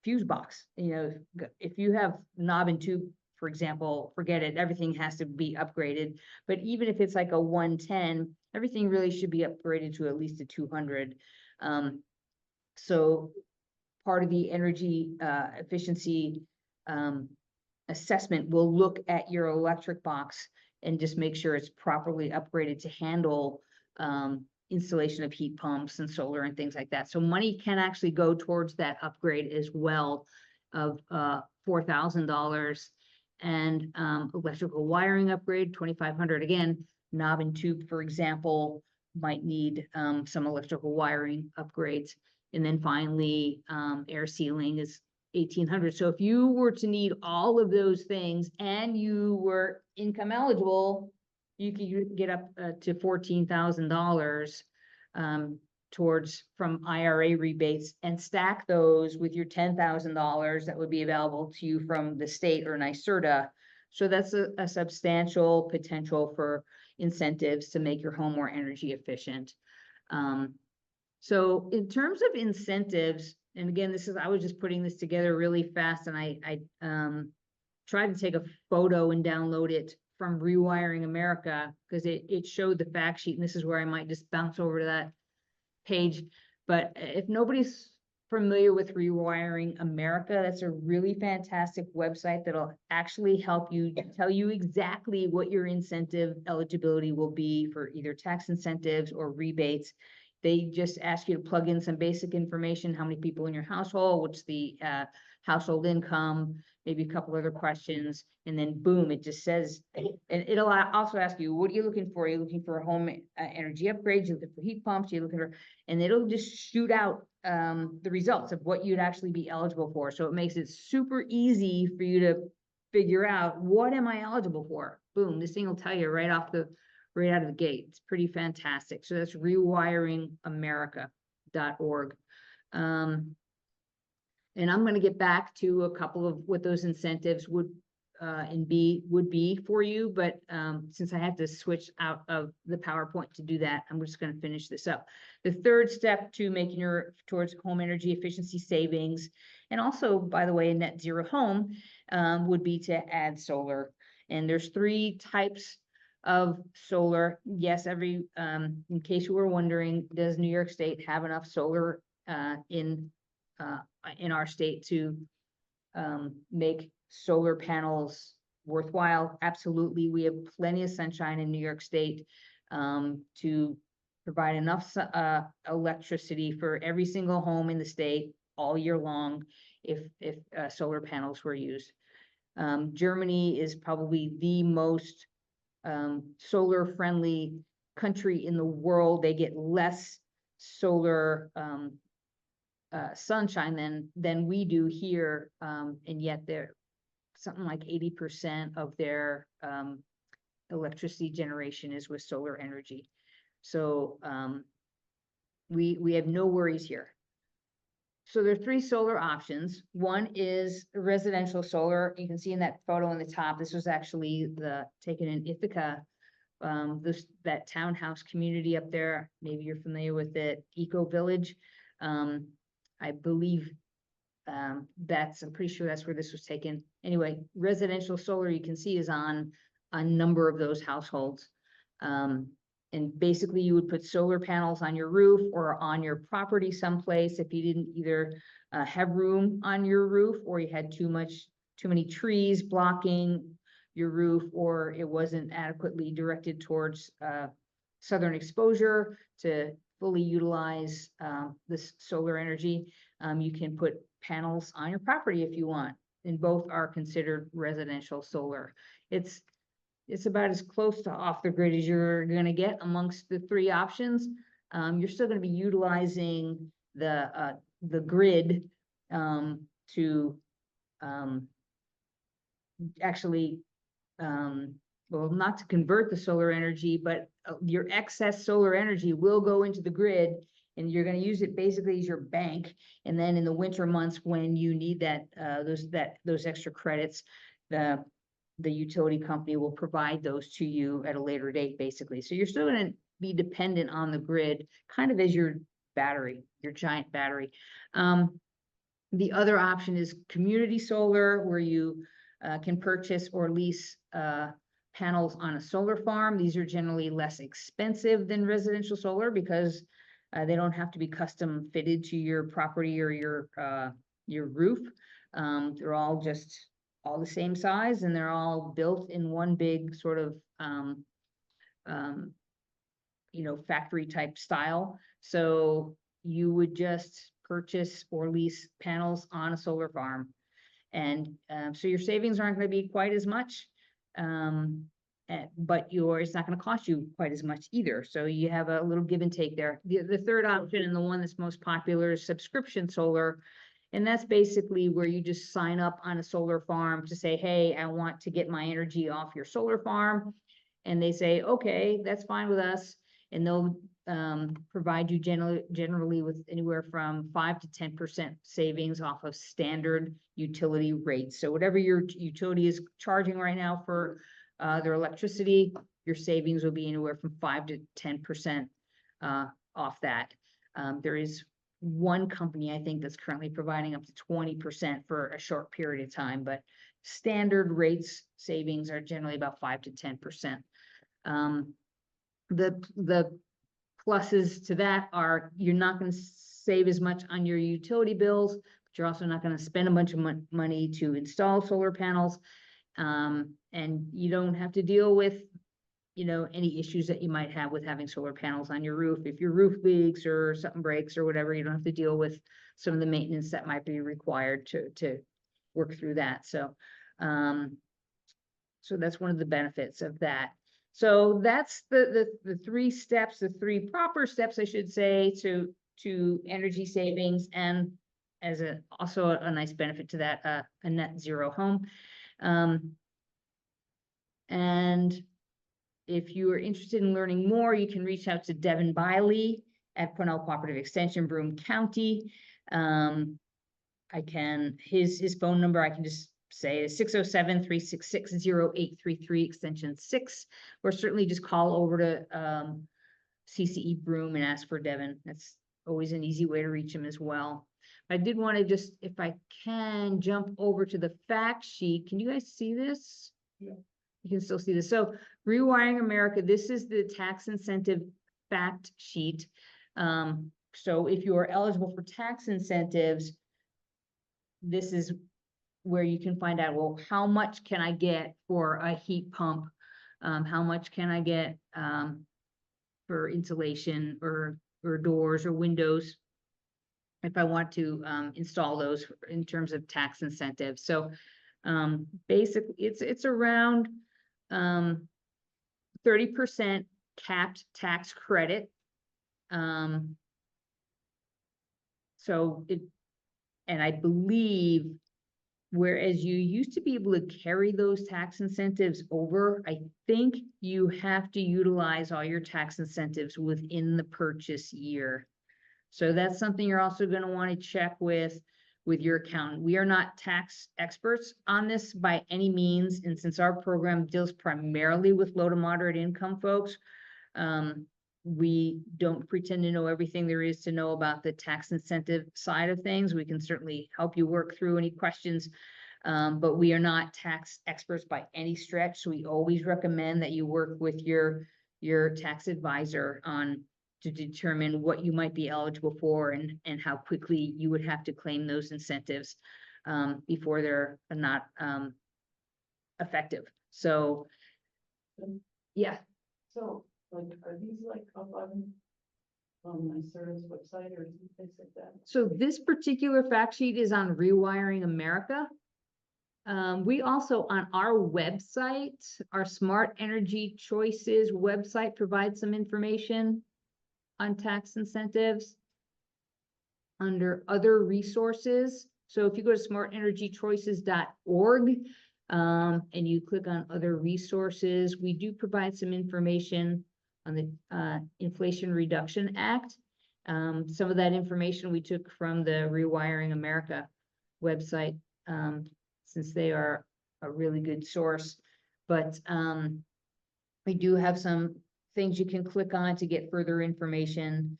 fuse box. You know, if you have knob and tube, for example, forget it, everything has to be upgraded. But even if it's like a 110, everything really should be upgraded to at least a 200. So part of the energy efficiency assessment will look at your electric box and just make sure it's properly upgraded to handle installation of heat pumps and solar and things like that. So money can actually go towards that upgrade as well of $4,000, and electrical wiring upgrade, 2,500. Again, knob and tube, for example, might need some electrical wiring upgrades. And then finally, air sealing is 1,800. So if you were to need all of those things and you were income eligible, you could get up to $14,000 towards from IRA rebates, and stack those with your $10,000 that would be available to you from the state or NYSERDA. So that's a substantial potential for incentives to make your home more energy efficient. So in terms of incentives, and again, I was just putting this together really fast, and I tried to take a photo and download it from Rewiring America, because it showed the fact sheet, and this is where I might just bounce over to that page. But if nobody's familiar with Rewiring America, that's a really fantastic website that'll actually help you tell you exactly what your incentive eligibility will be for either tax incentives or rebates. They just ask you to plug in some basic information, how many people in your household, what's the household income, maybe a couple other questions, and then boom, it just says, and it'll also ask you, what are you looking for? Are you looking for a home energy upgrade? You're looking for heat pumps? You're looking for, and it'll just shoot out the results of what you'd actually be eligible for. So it makes it super easy for you to figure out, what am I eligible for? Boom, this thing will tell you right out of the gate. It's pretty fantastic. So that's rewiringamerica.org. And I'm going to get back to a couple of what those incentives would be for you. But since I have to switch out of the PowerPoint to do that, I'm just going to finish this up. The third step to making towards home energy efficiency savings, and also, by the way, a net zero home, would be to add solar. And there's 3 types of solar. Yes, in case you were wondering, does New York State have enough solar in our state to make solar panels worthwhile? Absolutely. We have plenty of sunshine in New York State to provide enough electricity for every single home in the state all year long if solar panels were used. Germany is probably the most solar friendly country in the world. They get less solar sunshine than we do here, and yet they're something like 80% of their electricity generation is with solar energy. So we have no worries here. So there are 3 solar options. One is residential solar. You can see in that photo on the top, this was actually taken in Ithaca, that townhouse community up there. Maybe you're familiar with it, Eco Village. I believe I'm pretty sure that's where this was taken. Anyway, residential solar, you can see, is on a number of those households. And basically you would put solar panels on your roof or on your property someplace if you didn't either have room on your roof, or you had too many trees blocking your roof, or it wasn't adequately directed towards southern exposure to fully utilize this solar energy. You can put panels on your property if you want, and both are considered residential solar. It's about as close to off the grid as you're going to get amongst the 3 options. You're still going to be utilizing the grid to actually, well, not to convert the solar energy, but your excess solar energy will go into the grid, and you're going to use it basically as your bank. And then in the winter months when you need those extra credits, the utility company will provide those to you at a later date, basically. So you're still gonna be dependent on the grid, kind of as your battery, your giant battery. The other option is community solar, where you can purchase or lease panels on a solar farm. These are generally less expensive than residential solar because they don't have to be custom fitted to your property or your roof. They're all the same size, and they're all built in one big sort of factory type style. So you would just purchase or lease panels on a solar farm. And so your savings aren't going to be quite as much, but it's not going to cost you quite as much either. So you have a little give and take there. The third option, and the one that's most popular, is subscription solar. And that's basically where you just sign up on a solar farm to say, hey, I want to get my energy off your solar farm. And they say, okay, that's fine with us. And they'll provide you generally with anywhere from 5 to 10% savings off of standard utility rates. So whatever your utility is charging right now for their electricity, your savings will be anywhere from 5 to 10% off that. There is one company, I think, that's currently providing up to 20% for a short period of time, but standard rates savings are generally about 5 to 10%. The pluses to that are you're not going to save as much on your utility bills, but you're also not going to spend a bunch of money to install solar panels. And you don't have to deal with, any issues that you might have with having solar panels on your roof. If your roof leaks or something breaks or whatever, you don't have to deal with some of the maintenance that might be required to work through that. So, so that's one of the benefits of that. So that's the three steps, the three proper steps, I should say, to energy savings, and as also a nice benefit to that, a net zero home. And if you are interested in learning more, you can reach out to Devin Biley at Cornell Cooperative Extension, Broome County. His phone number, I can just say is 607-366-0833 extension 6, or certainly just call over to CCE Broome and ask for Devin. That's always an easy way to reach him as well. I did want to just, if I can, jump over to the fact sheet. Can you guys see this? Yeah. You can still see this. So Rewiring America, this is the tax incentive fact sheet. So if you are eligible for tax incentives, this is where you can find out, well, how much can I get for a heat pump? How much can I get for insulation or doors or windows if I want to install those in terms of tax incentives. So basically it's around 30% capped tax credit. And I believe, whereas you used to be able to carry those tax incentives over, I think you have to utilize all your tax incentives within the purchase year. So that's something you're also going to want to check with your accountant. We are not tax experts on this by any means. And since our program deals primarily with low to moderate income folks, we don't pretend to know everything there is to know about the tax incentive side of things. We can certainly help you work through any questions, but we are not tax experts by any stretch. So we always recommend that you work with your tax advisor to determine what you might be eligible for and how quickly you would have to claim those incentives before they're not effective. So, yeah. So, like, are these like up on my service website or things like that? So this particular fact sheet is on Rewiring America. We also, on our website, our Smart Energy Choices website, provides some information on tax incentives under other resources. So if you go to smartenergychoices.org and you click on other resources, we do provide some information on the Inflation Reduction Act. Some of that information we took from the Rewiring America website, since they are a really good source. But, we do have some things you can click on to get further information.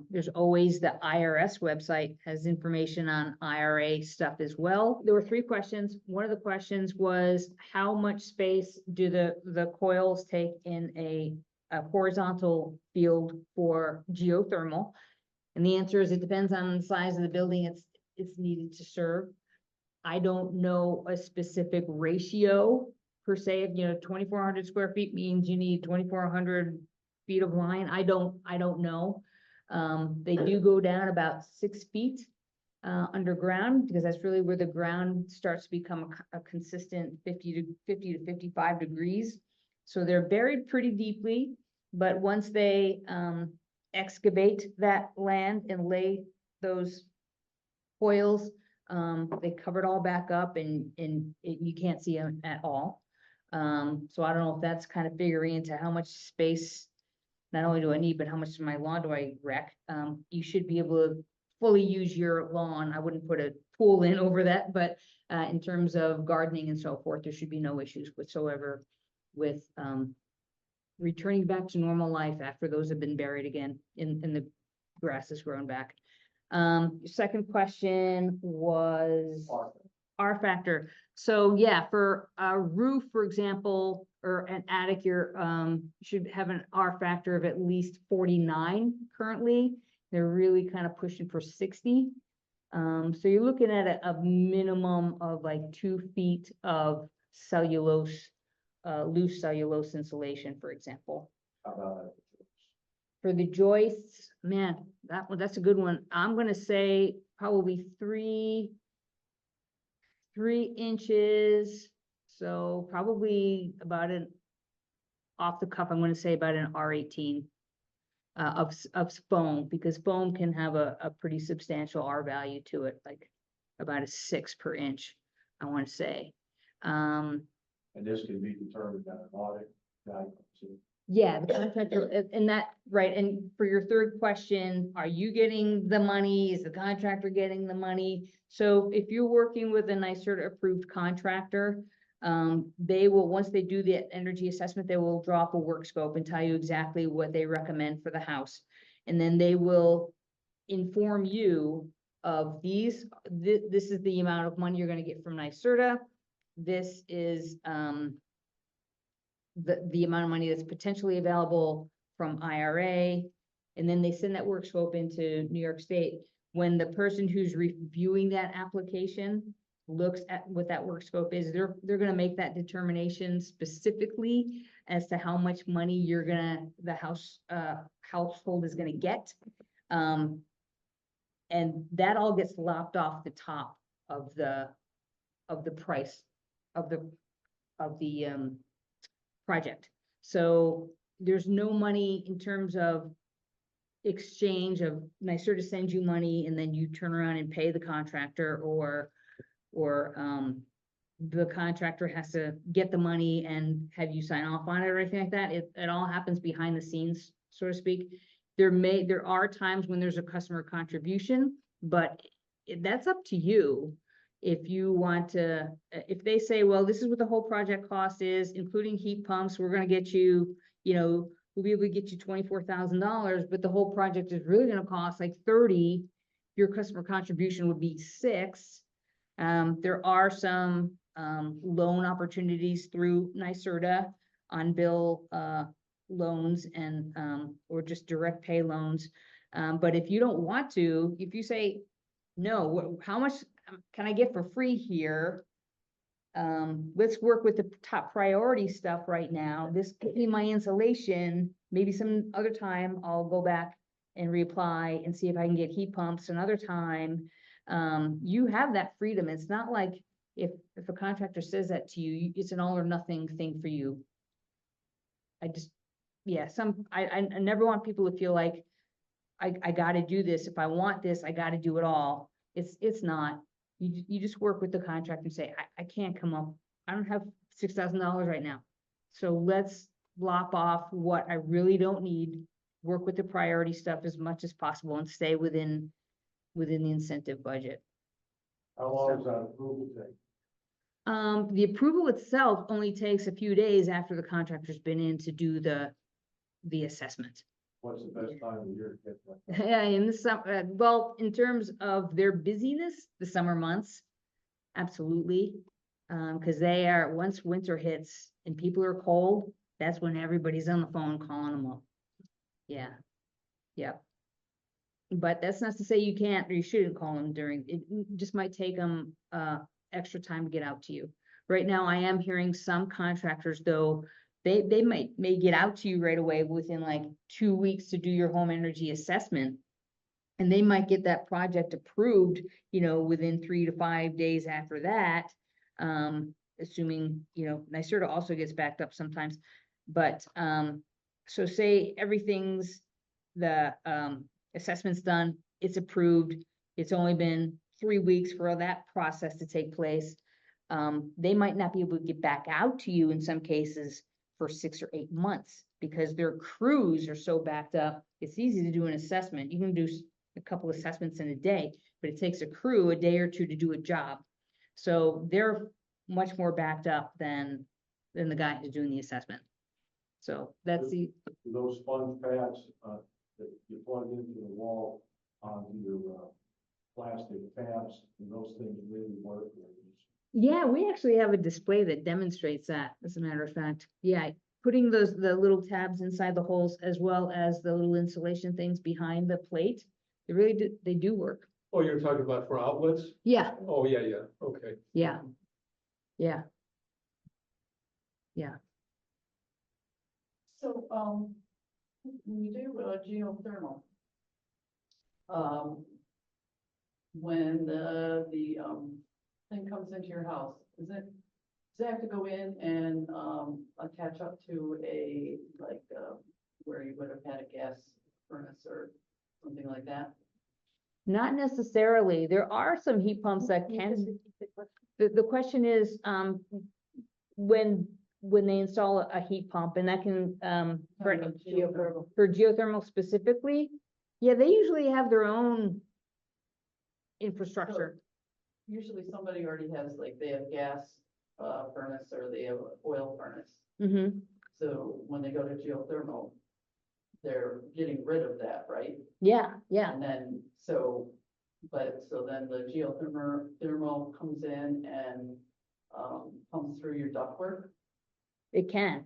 There's always the IRS website has information on IRA stuff as well. There were 3 questions. One of the questions was, how much space do the coils take in a horizontal field for geothermal? And the answer is, it depends on the size of the building it's needed to serve. I don't know a specific ratio per se of, 2,400 square feet means you need 2,400 feet of line. I don't know. They do go down about 6 feet underground, because that's really where the ground starts to become a consistent 50 to 55 degrees. So they're buried pretty deeply, but once they excavate that land and lay those coils, they cover it all back up, and you can't see them at all. So I don't know if that's kind of figuring into how much space not only do I need, but how much of my lawn do I wreck? You should be able to fully use your lawn. I wouldn't put a pool in over that, but in terms of gardening and so forth, there should be no issues whatsoever with returning back to normal life after those have been buried again in the grass has grown back. Second question was R factor. So yeah, for a roof, for example, or an attic, you should have an R factor of at least 49 currently. They're really kind of pushing for 60. So you're looking at a minimum of like 2 feet of cellulose, loose cellulose insulation, for example. For the joists, man, that's a good one. I'm gonna say probably 3 inches. So probably about off the cuff, I'm gonna say about an R18 of foam, because foam can have a pretty substantial R value to it, like about a 6 per inch, I want to say. And this can be determined by an audit guy. Yeah, the contractor, and that, right, and for your third question, are you getting the money? Is the contractor getting the money? So if you're working with a NYSERDA approved contractor, they will, once they do the energy assessment, they will draw up a work scope and tell you exactly what they recommend for the house. And then they will inform you of this is the amount of money you're gonna get from NYSERDA. This is, the amount of money that's potentially available from IRA, and then they send that work scope into New York State. When the person who's reviewing that application looks at what that work scope is, they're gonna make that determination specifically as to how much money the household is gonna get. And that all gets lopped off the top of the price of the project. So there's no money in terms of exchange of NYSERDA sends you money and then you turn around and pay the contractor, or the contractor has to get the money and have you sign off on it or anything like that. It all happens behind the scenes, so to speak. There are times when there's a customer contribution, but that's up to you. If you want to, if they say, well, this is what the whole project cost is, including heat pumps, we're gonna get you, we'll be able to get you $24,000, but the whole project is really gonna cost like 30, your customer contribution would be 6. There are some loan opportunities through NYSERDA on bill loans and or just direct pay loans. But if you don't want to, if you say, no, how much can I get for free here? Let's work with the top priority stuff right now. This could be my insulation. Maybe some other time I'll go back and reapply and see if I can get heat pumps another time. You have that freedom. It's not like if a contractor says that to you, it's an all or nothing thing for you. I never want people to feel like I gotta do this. If I want this, I gotta do it all. It's not. You just work with the contractor and say, I can't come up. I don't have $6,000 right now. So let's lop off what I really don't need, work with the priority stuff as much as possible and stay within the incentive budget. How long does that approval take? The approval itself only takes a few days after the contractor's been in to do the assessment. What's the best time of year to get that? Yeah, in the summer, well, in terms of their busyness, the summer months, absolutely. Cause they are, once winter hits and people are cold, that's when everybody's on the phone calling them up. Yeah, yeah. But that's not to say you can't or you shouldn't call them during, it just might take them, extra time to get out to you. Right now, I am hearing some contractors, though, they may get out to you right away within like 2 weeks to do your home energy assessment. And they might get that project approved, within 3 to 5 days after that. Assuming, NYSERDA also gets backed up sometimes. But, so say everything's, the assessment's done, it's approved, it's only been 3 weeks for that process to take place. They might not be able to get back out to you in some cases for 6 or 8 months because their crews are so backed up. It's easy to do an assessment. You can do a couple assessments in a day, but it takes a crew a day or two to do a job. So they're much more backed up than the guy who's doing the assessment. So that's the, Those sponge pads, that you plug into the wall onto your, plastic tabs, and those things really work. yeah, we actually have a display that demonstrates that, as a matter of fact. Yeah, putting the little tabs inside the holes as well as the little insulation things behind the plate, they do work. Oh, you're talking about for outlets? Yeah, Oh, yeah, okay. yeah, yeah. So, when you do geothermal, when the thing comes into your house, does it have to go in and, attach up to a, like, where you would have had a gas furnace or something like that? Not necessarily. There are some heat pumps that can, the question is, when they install a heat pump, and that can, for Geothermal. geothermal specifically, yeah, they usually have their own infrastructure. Usually somebody already has, like, they have gas, furnace or they have an oil furnace. Mm-hmm. So when they go to geothermal, they're getting rid of that, right? Yeah, yeah. And then, so then the thermal comes in and, comes through your ductwork. It can.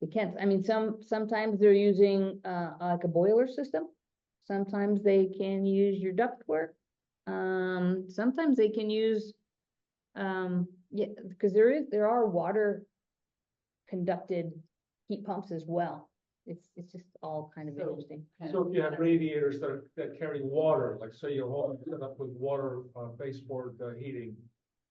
It can. I mean, sometimes they're using, like a boiler system. Sometimes they can use your ductwork. Sometimes they can use, yeah, because there are water conducted heat pumps as well. It's just all kind of So- interesting. So if you have radiators that carry water, like say your home is set up with water, baseboard heating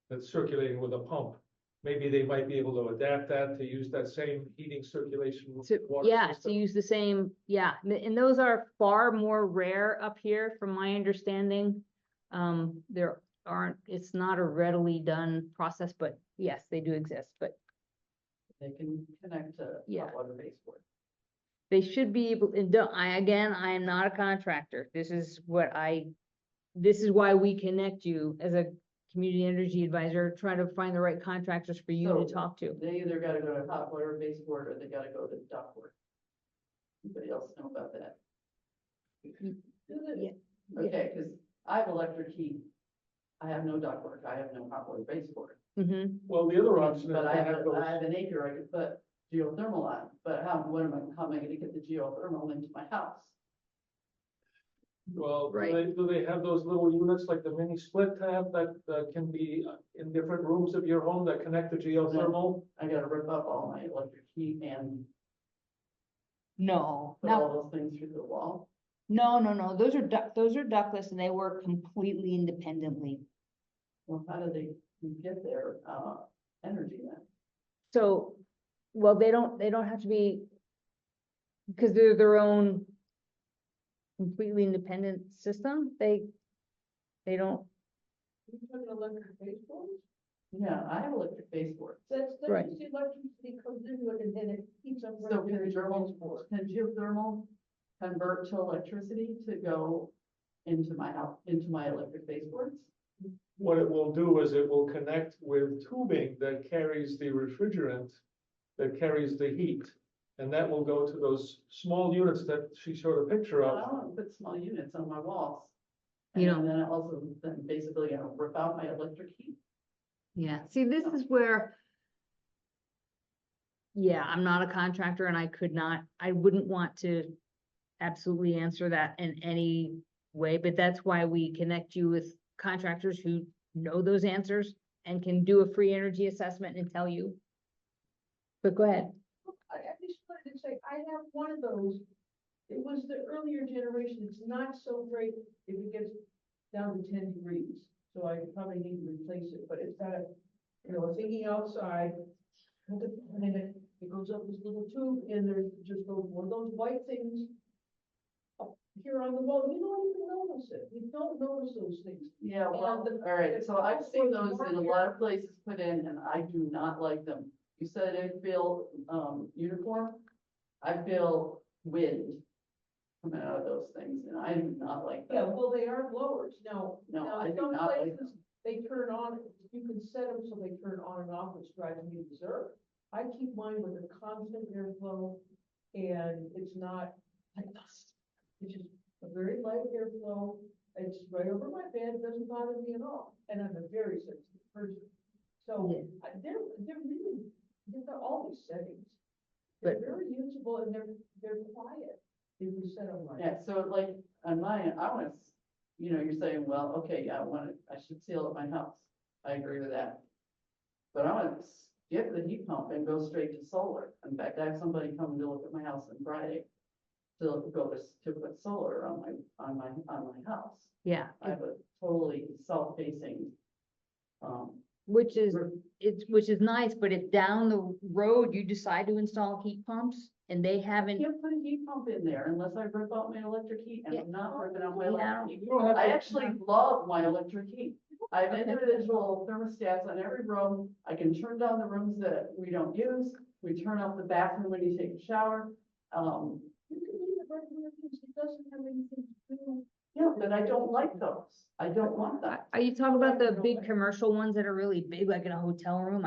that's circulating with a pump, maybe they might be able to adapt that to use that same heating circulation. So, water yeah, to system. use the same, yeah, and those are far more rare up here, from my understanding. There aren't, it's not a readily done process, but yes, they do exist, but They can connect to Yeah. hot water baseboard. they should be able, and I am not a contractor. This is why we connect you as a community energy advisor, try to find the right contractors for you to So- talk to. They either gotta go to hot water baseboard or they gotta go to ductwork. Anybody else know about that? Yeah. Okay, cause I have electric heat. I have no ductwork, I have no hot water baseboard. Mm-hmm. Well, the other option is But to I have those. have an acre I could put geothermal on, but how am I gonna get the geothermal into my house? Well, Right. do they have those little units like the mini split tab that can be in different rooms of your home that connect to geothermal? I gotta rip up all my electric heat and No, put all those things through the wall. no. Those are ductless and they work completely independently. Well, how do they get their, energy then? So, well, they don't have to be, because they're their own completely independent system. They don't, You talking electric baseboards? Yeah, I have electric baseboard. That's Right. just the electricity comes into it and then it heats up. So can geothermal convert to electricity to go into my house, into my electric baseboards? what it will do is it will connect with tubing that carries the refrigerant, that carries the heat. And that will go to those small units that she showed a picture Well, I of. want to put small units on my walls. You And know. then also, then basically, rip out my electric heat. Yeah, see, this is where. Yeah, I'm not a contractor and I wouldn't want to absolutely answer that in any way, but that's why we connect you with contractors who know those answers and can do a free energy assessment and tell you. But go ahead. I just wanted to say, I have one of those. It was the earlier generation. It's not so great if it gets down to 10 degrees. So I probably need to replace it, but it's got a, a thingy outside. And then it goes up this little tube and there's just one of those white things up here on the wall. You don't even notice it. You don't notice those things. Yeah, well, And all right, so I've seen those in a market- lot of places put in, and I do not like them. You said it feel, uniform, I feel wind coming out of those things, and I do not like Yeah, that. well, they are blowers. Now, I do some not like places, they turn on, you can set them so they turn on and off, which drives me berserk. I keep mine with a constant airflow, and it's not like dust. It's just a very light airflow. It's right over my bed, it doesn't bother me at all, and I'm a very sensitive person. So, Yeah. they're really, they've got all these settings. They're But- very usable and they're quiet if you set them right. Yeah, so like, on mine, I want to, you're saying, well, okay, yeah, I should seal up my house. I agree with that. But I want to skip the heat pump and go straight to solar. In fact, I have somebody coming to look at my house on Friday to put solar on my house. Yeah, I have a totally self-facing, which is, roof. which is nice, but if down the road you decide to install heat pumps and they I haven't. can't put a heat pump in there unless I rip out my electric heat, and I'm not ripping out my Yeah. electric heat. You don't have I to- actually love my electric heat. I have Okay. individual thermostats on every room. I can turn down the rooms that we don't use. We turn off the bathroom when you take a shower. You can leave it right where it is. It doesn't have anything to do. Yeah, but I don't like those. I don't want that. Are you talking about the big commercial ones that are really big, like in a hotel room?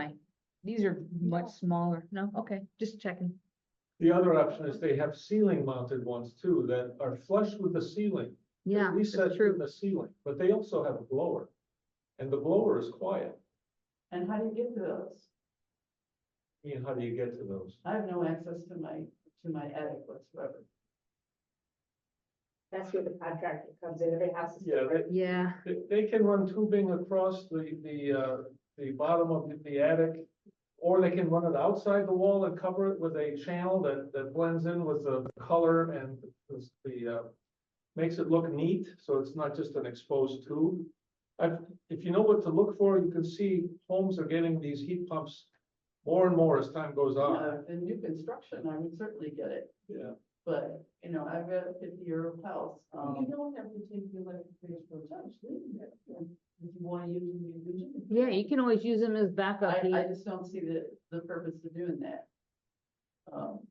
These are much smaller. No, okay, just checking. The other option is they have ceiling mounted ones too that are flush with the ceiling. Yeah, Recessed that's in true. the ceiling, but they also have a blower. And the blower is quiet. And how do you get to those? Ian, how do you get to those? I have no access to my attic whatsoever. That's where the contractor comes in, every house is Yeah, different. Yeah, they can run tubing across the bottom of the attic. Or they can run it outside the wall and cover it with a channel that blends in with the color and makes it look neat, so it's not just an exposed tube. If you know what to look for, you can see homes are getting these heat pumps more and more as time goes on. In new construction, I would certainly get it, Yeah, but, I've got a 50-year-old house. You don't have to take the electric bills for time, leave them there. If you want to use them, you use them. yeah, you can always use them as backup I heat just don't see the purpose of doing that.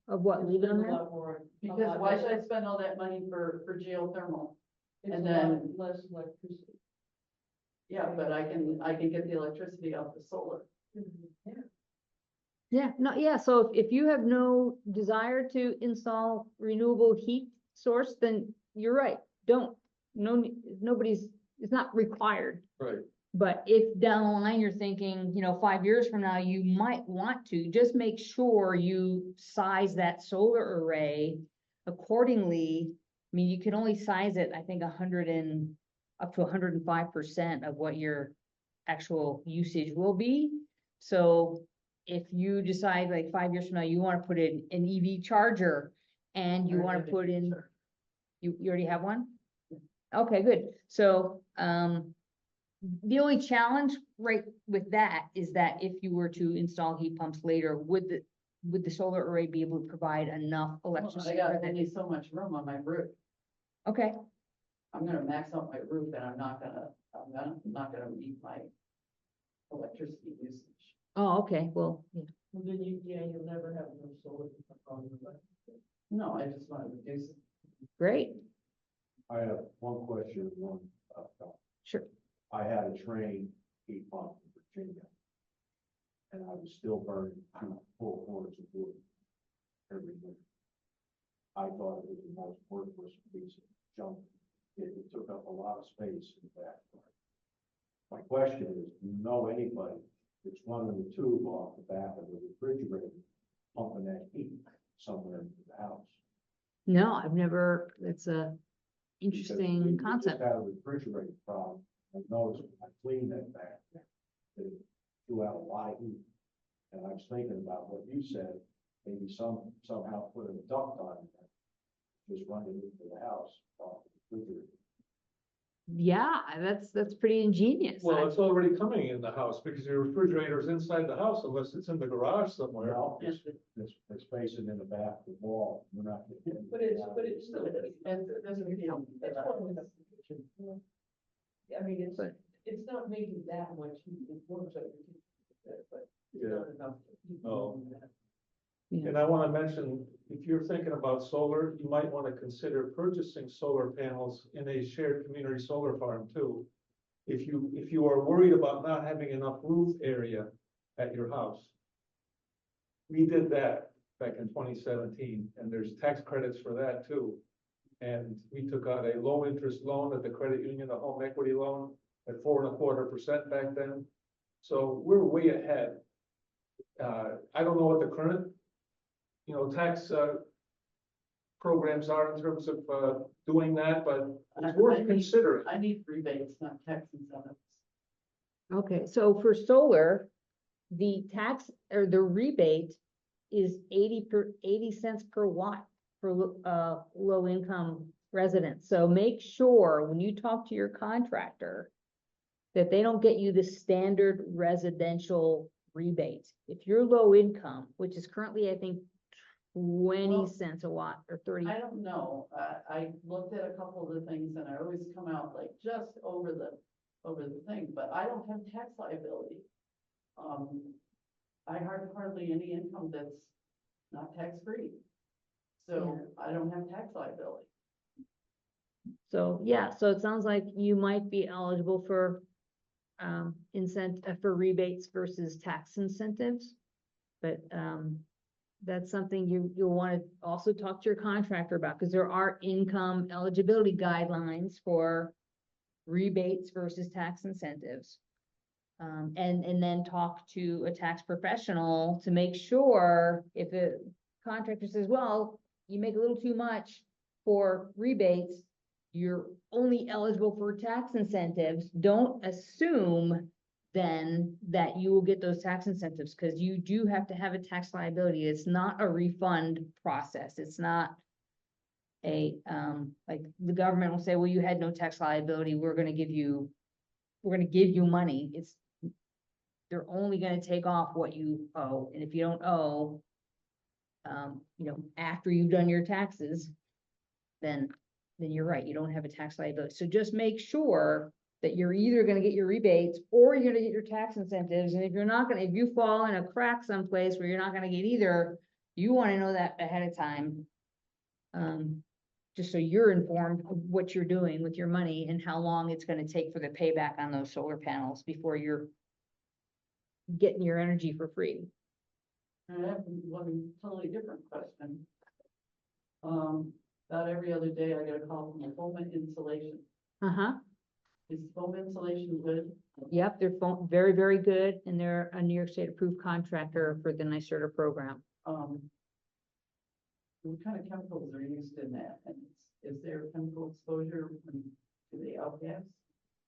of what, leave it on It's a there? lot more- a Because lot why less- should I spend all that money for geothermal? It's and a lot then- less electricity. Yeah, but I can get the electricity off the solar. Yeah. Yeah, no, yeah, so if you have no desire to install renewable heat source, then you're right, don't. It's not required. right. But if down the line you're thinking, 5 years from now, you might want to, just make sure you size that solar array accordingly. I mean, you can only size it, I think, up to 105% of what your actual usage will be. So if you decide like 5 years from now, you want to put in an EV charger and you want to put in, you already have one? Okay, good. So, the only challenge right with that is that if you were to install heat pumps later, would the solar array be able to provide enough I electricity? got for that? only so much room on my roof. Okay, I'm gonna max out my roof, and I'm not gonna meet my electricity usage. oh, okay, well, yeah. And then you'll never have no solar on your life. No, I just want to reduce it. Great, I have one question, one, sure. I had a train 8 months in Virginia. And I was still burning 2 full cords of wood every winter. I thought it was the most worthless piece of junk. It took up a lot of space in the backyard. My question is, do you know anybody that's running the tube off the back of the refrigerator, pumping that heat somewhere into the house? No, I've never, that's a Because interesting we concept. just had a refrigerator problem. I noticed when I cleaned that back, that it threw out a lot of heat. And I was thinking about what you said, maybe somehow put a duct on it, just run it into the house off the refrigerator. Yeah, that's pretty ingenious. Well, it's already coming in the house because your refrigerator's inside the house unless it's in the garage somewhere. Well, it's facing in the back of the wall. We're not. But it's still, And it doesn't, you know, it's one of the- I mean, But- it's not making that much heat, it works out, but it's Yeah. not enough. to keep Oh. doing that. And I want to mention, if you're thinking about solar, you might want to consider purchasing solar panels in a shared community solar farm too. If you are worried about not having enough roof area at your house. We did that back in 2017, and there's tax credits for that too. And we took out a low interest loan at the credit union, a home equity loan at 4.25% back then. So we're way ahead. I don't know what the current tax programs are in terms of doing that, but it's worth considering. I need rebates, not tax incentives. Okay, so for solar, the tax or the rebate is 80 cents per watt for low income residents. So make sure when you talk to your contractor that they don't get you the standard residential rebate. If you're low income, which is currently, I think, 20 Well, cents a watt or 30. I don't know, I looked at a couple of the things and I always come out like just over the thing, but I don't have tax liability. I hardly any income that's not tax-free. So I don't have tax liability. So, yeah, so it sounds like you might be eligible for for rebates versus tax incentives. But that's something you'll want to also talk to your contractor about, because there are income eligibility guidelines for rebates versus tax incentives. And then talk to a tax professional to make sure if the contractor says, well, you make a little too much for rebates, you're only eligible for tax incentives. Don't assume then that you will get those tax incentives, because you do have to have a tax liability. It's not a refund process. It's not a, like the government will say, well, you had no tax liability. We're gonna give you money. They're only gonna take off what you owe. And if you don't owe, after you've done your taxes, then you're right, you don't have a tax liability. So just make sure that you're either gonna get your rebates or you're gonna get your tax incentives. And if you fall in a crack someplace where you're not gonna get either, you wanna know that ahead of time. Just so you're informed of what you're doing with your money and how long it's gonna take for the payback on those solar panels before you're getting your energy for free. And I have one totally different question. About every other day I get a call from the foam insulation. Uh-huh. Is foam insulation good? Yep, they're very, very good, and they're a New York State approved contractor for the NYSERDA program. What kind of chemicals are used in that? And is there chemical exposure? Do they outgas?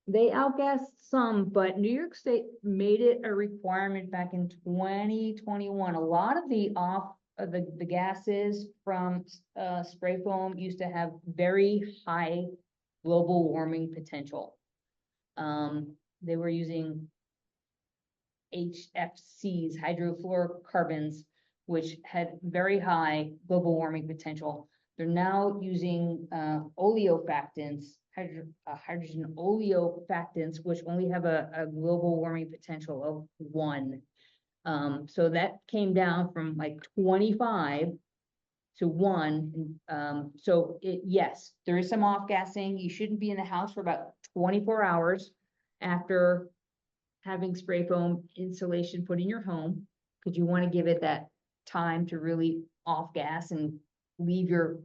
They outgas some, but New York State made it a requirement back in 2021. A lot of the gases from spray foam used to have very high global warming potential. They were using HFCs, hydrofluorocarbons, which had very high global warming potential. They're now using oleofactants, hydrogen oleofactants, which only have a global warming potential of 1. So that came down from like 25 to 1. So yes, there is some off-gassing. You shouldn't be in the house for about 24 hours. after having spray foam insulation put in your home, because you want to give it that time to really off gas and leave your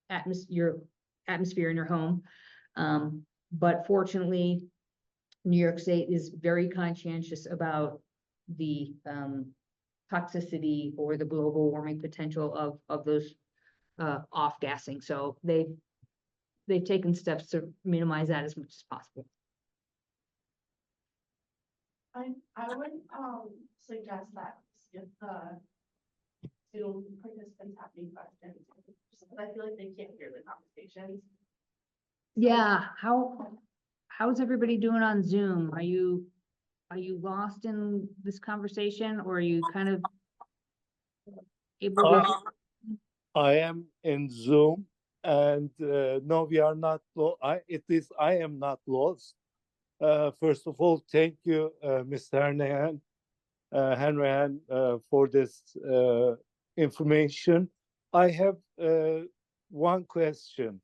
atmosphere in your home. But fortunately, New York State is very conscientious about the toxicity or the global warming potential of those off gassing. So they've taken steps to minimize that as much as possible. I would, suggest that if the Zoom participants have any questions, just because I feel like they can't hear the conversations. Yeah, how's everybody doing on Zoom? Are you lost in this conversation, or are you kind of able to? I am in Zoom, and no, we are not. I am not lost. First of all, thank you, Mr. Hanrahan, for this information. I have one question.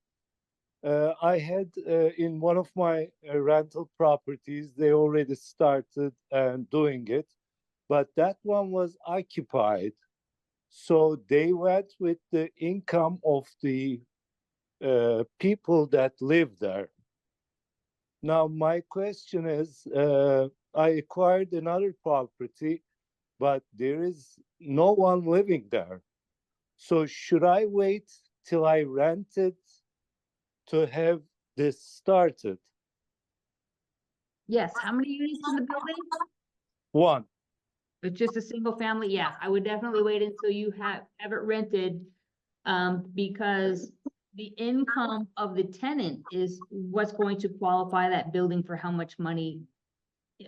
I had in one of my rental properties, they already started doing it, but that one was occupied. So they went with the income of the people that live there. Now, my question is, I acquired another property, but there is no one living there. So should I wait till I rent it to have this started? Yes, how many units in the building? One. It's just a single family? Yeah, I would definitely wait until you have it rented. Because the income of the tenant is what's going to qualify that building for how much money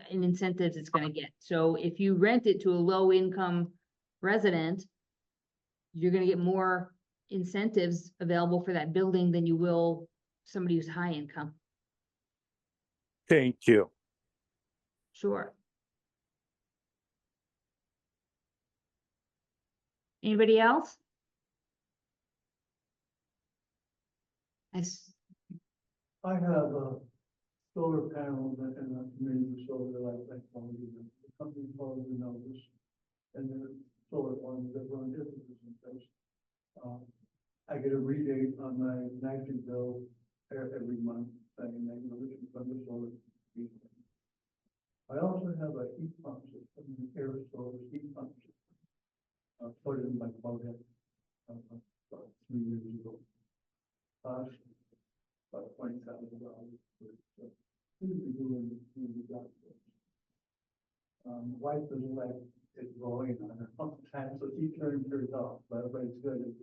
in incentives it's gonna get. So if you rent it to a low income resident, you're gonna get more incentives available for that building than you will somebody who's high income. Thank you. Sure. Anybody else? I have a solar panel and a community solar like technology, the company called Renewables, and they're solar farms that run different businesses. I get a rebate on my nitrogen bill every month, saying that this is from the solar. I also have a heat pump system, an air solar heat pump system, put in my closet about 3 years ago. About $20,000. Wife doesn't like it blowing on her all the time, so she turns hers off, but it's good.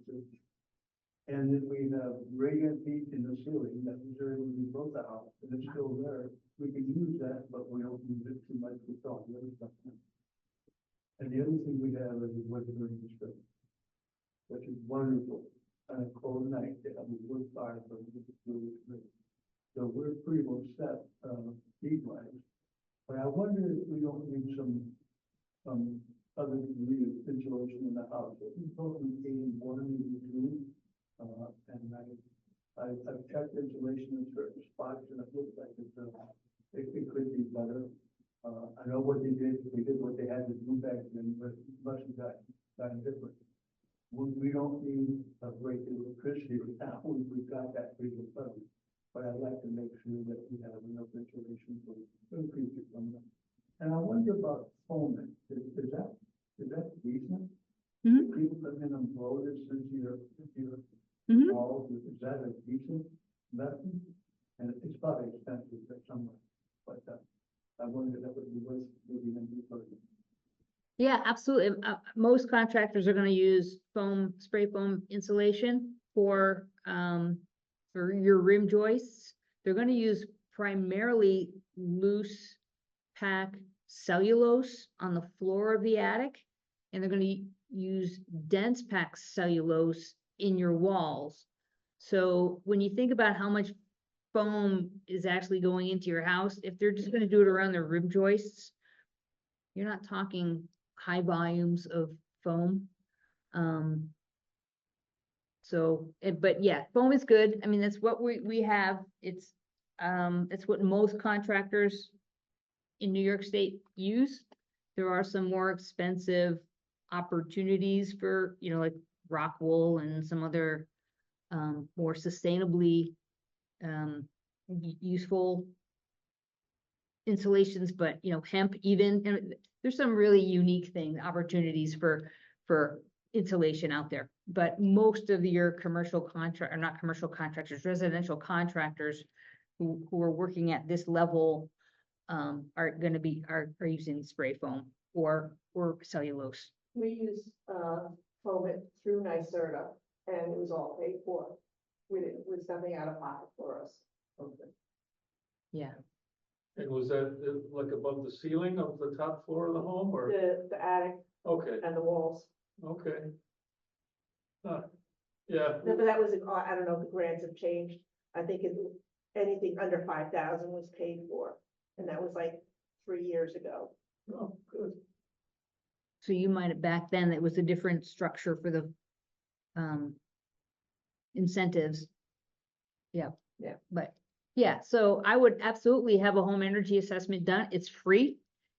And then we have radiant heat in the ceiling that was there when we built the house, and it's still there. We can use that, but we don't use it too much. We thought the other stuff. And the other thing we have is a wood burning stove, which is wonderful. On a cold night, they have a wood fire from the really great. So we're pretty well set, heat wise. But I wonder if we don't need some other degree of insulation in the house. We told them 81 and 82, and I've checked insulation in certain spots, and it looks like it could be better. I know what they did what they had to do back then, but it must have gotten different. We don't need a break in electricity right now. We've got that pretty good covered. But I'd like to make sure that we have enough insulation for the future from them. And I wonder about foaming. Is that decent? Mhm. People come in and blow this into your Mhm. walls. Is that a decent method? And it's probably expensive somewhere. But I wonder that would be worth maybe in the first. Yeah, absolutely. Most contractors are gonna use spray foam insulation for your rim joists. They're gonna use primarily loose pack cellulose on the floor of the attic, and they're gonna use dense pack cellulose in your walls. So when you think about how much foam is actually going into your house, if they're just gonna do it around their rim joists, you're not talking high volumes of foam. But yeah, foam is good. I mean, that's what we have. It's what most contractors in New York State use. There are some more expensive opportunities for, like rock wool and some other more sustainably useful insulations, but hemp even, and there's some really unique opportunities for insulation out there. But most of your commercial contract, or not commercial contractors, residential contractors who are working at this level are using spray foam or cellulose. We use, foam it through NYSERDA, and it was all paid for. It was nothing out of pocket for us. Okay. Yeah. And was that like above the ceiling of the top floor of the home or? The attic Okay, and the walls. okay. Yeah, No, but that was, I don't know if the grants have changed. I think anything under 5,000 was paid for, and that was like 3 years ago. oh, good. So you might have, back then, it was a different structure for the incentives. Yeah. Yeah. But, yeah, so I would absolutely have a home energy assessment done. It's free.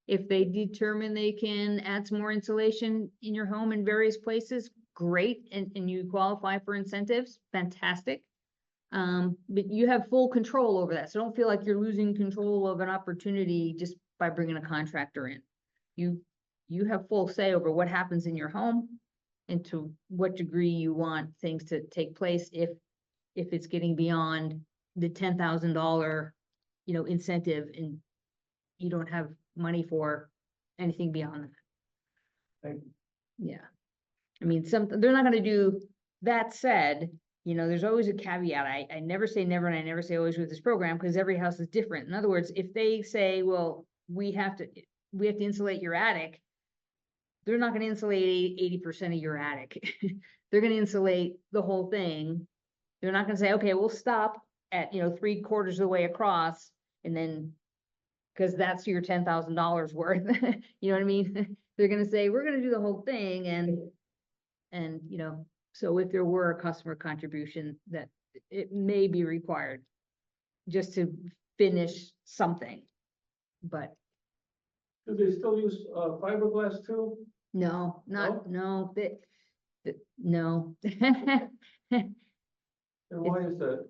If they determine they can add some more insulation in your home in various places, great, and you qualify for incentives, fantastic. But you have full control over that, so don't feel like you're losing control of an opportunity just by bringing a contractor in. You have full say over what happens in your home and to what degree you want things to take place if it's getting beyond the $10,000, incentive and you don't have money for anything beyond that. Thank Yeah. I mean, they're not gonna do, that said, there's always a caveat. I never say never and I never say always with this program because every house is different. In other words, if they say, well, we have to insulate your attic, they're not gonna insulate 80% of your attic. They're gonna insulate the whole thing. They're not gonna say, okay, we'll stop at, 3/4 of the way across and then, because that's your $10,000 worth. You know what I mean? They're gonna say, we're gonna do the whole thing and so if there were a customer contribution, that it may be required just to finish something. But Do they still use fiberglass too? no, no. And why is that?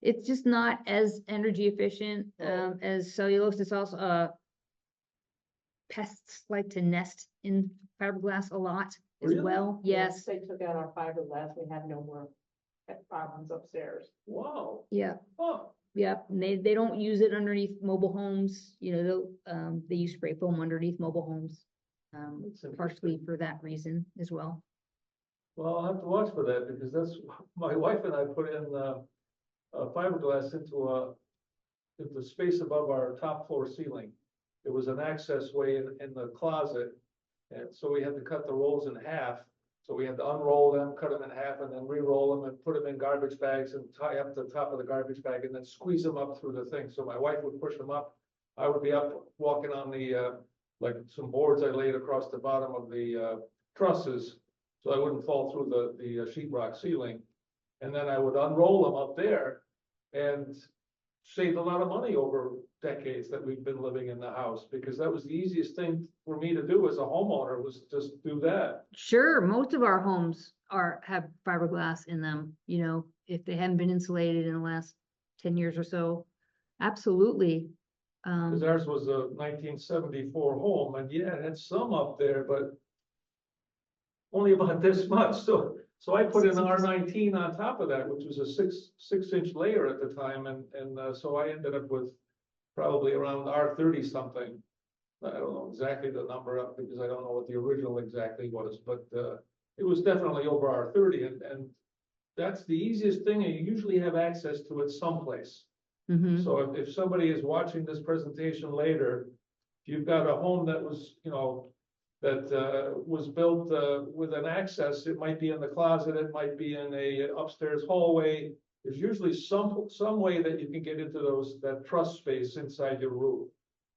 It's just not as energy efficient Oh. as cellulose. It's also pests like to nest in fiberglass a lot as Really? well. Yes. They took out our fiberglass, we had no more problems upstairs. Wow. Yeah. Oh, Yeah. And they don't use it underneath mobile homes. They use spray foam underneath mobile homes. That's Partially interesting. for that reason as well. Well, I'll have to watch for that because that's, my wife and I put in fiberglass into space above our top floor ceiling. It was an access way in the closet. And so we had to cut the rolls in half. So we had to unroll them, cut them in half, and then re-roll them and put them in garbage bags and tie up the top of the garbage bag and then squeeze them up through the thing. So my wife would push them up. I would be up walking on the, like some boards I laid across the bottom of the trusses, so I wouldn't fall through the sheetrock ceiling. And then I would unroll them up there and saved a lot of money over decades that we've been living in the house, because that was the easiest thing for me to do as a homeowner, was just do that. Sure, most of our homes have fiberglass in them, if they haven't been insulated in the last 10 years or so. Absolutely. Because ours was a 1974 home, and yeah, it had some up there, but only about this much. So I put in R19 on top of that, which was a six-inch layer at the time, and so I ended up with probably around R30 something. I don't know exactly the number up because I don't know what the original exactly was, but it was definitely over R30, and that's the easiest thing, and you usually have access to it someplace. Mhm. So if somebody is watching this presentation later, if you've got a home that was, that was built with an access, it might be in the closet, it might be in a upstairs hallway. There's usually some way that you can get into that truss space inside your roof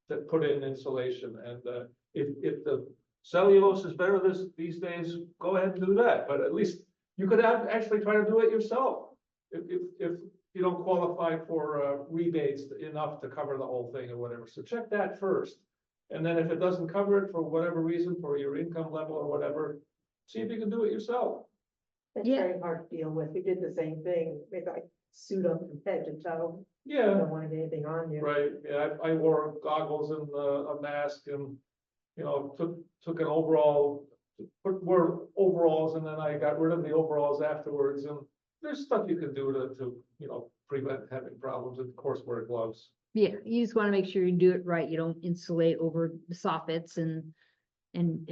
that put in insulation. And if the cellulose is better these days, go ahead and do that. But at least you could actually try to do it yourself. If you don't qualify for rebates enough to cover the whole thing or whatever. So check that first. And then if it doesn't cover it for whatever reason, for your income level or whatever, see if you can do it yourself. It's Yeah. very hard to deal with. We did the same thing. We like suit up from head to toe. You Yeah, don't want anything on you. right. Yeah, I wore goggles and a mask and, you know, took an overall, wore overalls, and then I got rid of the overalls afterwards. And there's stuff you can do to, you know, prevent having problems. Of course, wear gloves. Yeah, you just want to make sure you do it right. You don't insulate over the soffits and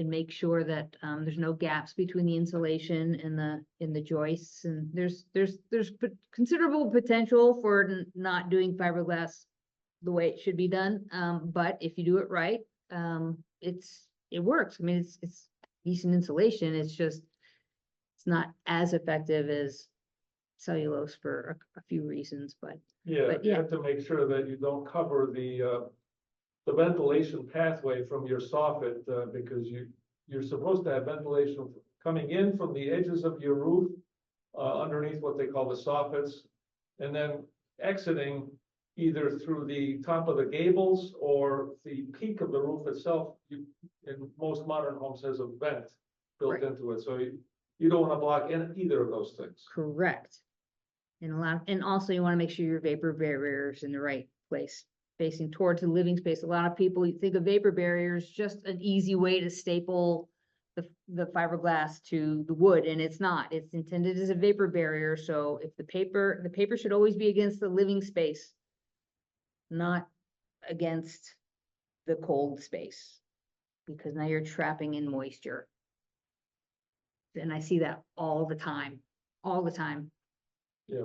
make sure that there's no gaps between the insulation and the joists. And there's considerable potential for not doing fiberglass the way it should be done. But if you do it right, it works. I mean, it's decent insulation. It's just it's not as effective as cellulose for a few reasons, but Yeah, But you yeah. have to make sure that you don't cover the ventilation pathway from your soffit, because you're supposed to have ventilation coming in from the edges of your roof, underneath what they call the soffits, and then exiting either through the top of the gables or the peak of the roof itself. In most modern homes has a vent built Right. into it, so you don't want to block either of those things. correct. And also you want to make sure your vapor barrier is in the right place, facing towards the living space. A lot of people, you think of vapor barriers, just an easy way to staple the fiberglass to the wood, and it's not. It's intended as a vapor barrier, so if the paper should always be against the living space, not against the cold space, because now you're trapping in moisture. And I see that all the time. Yeah.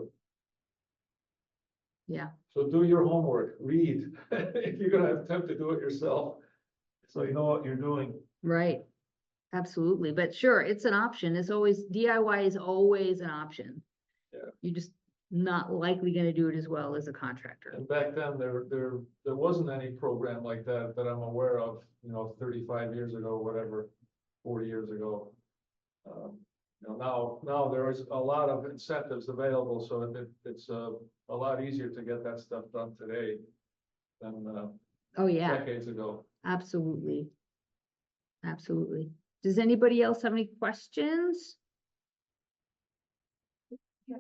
Yeah. So do your homework, read, if you're gonna attempt to do it yourself, so you know what you're doing. Right, absolutely, but sure, it's an option, it's always, DIY is always an option. Yeah. You're just not likely gonna do it as well as a contractor. And back then, there wasn't any program like that I'm aware of, you know, 35 years ago, whatever, 40 years ago. You know, now there is a lot of incentives available, so it's a lot easier to get that stuff done today than Oh, yeah, decades ago. absolutely. Absolutely. Does anybody else have any questions? Yeah,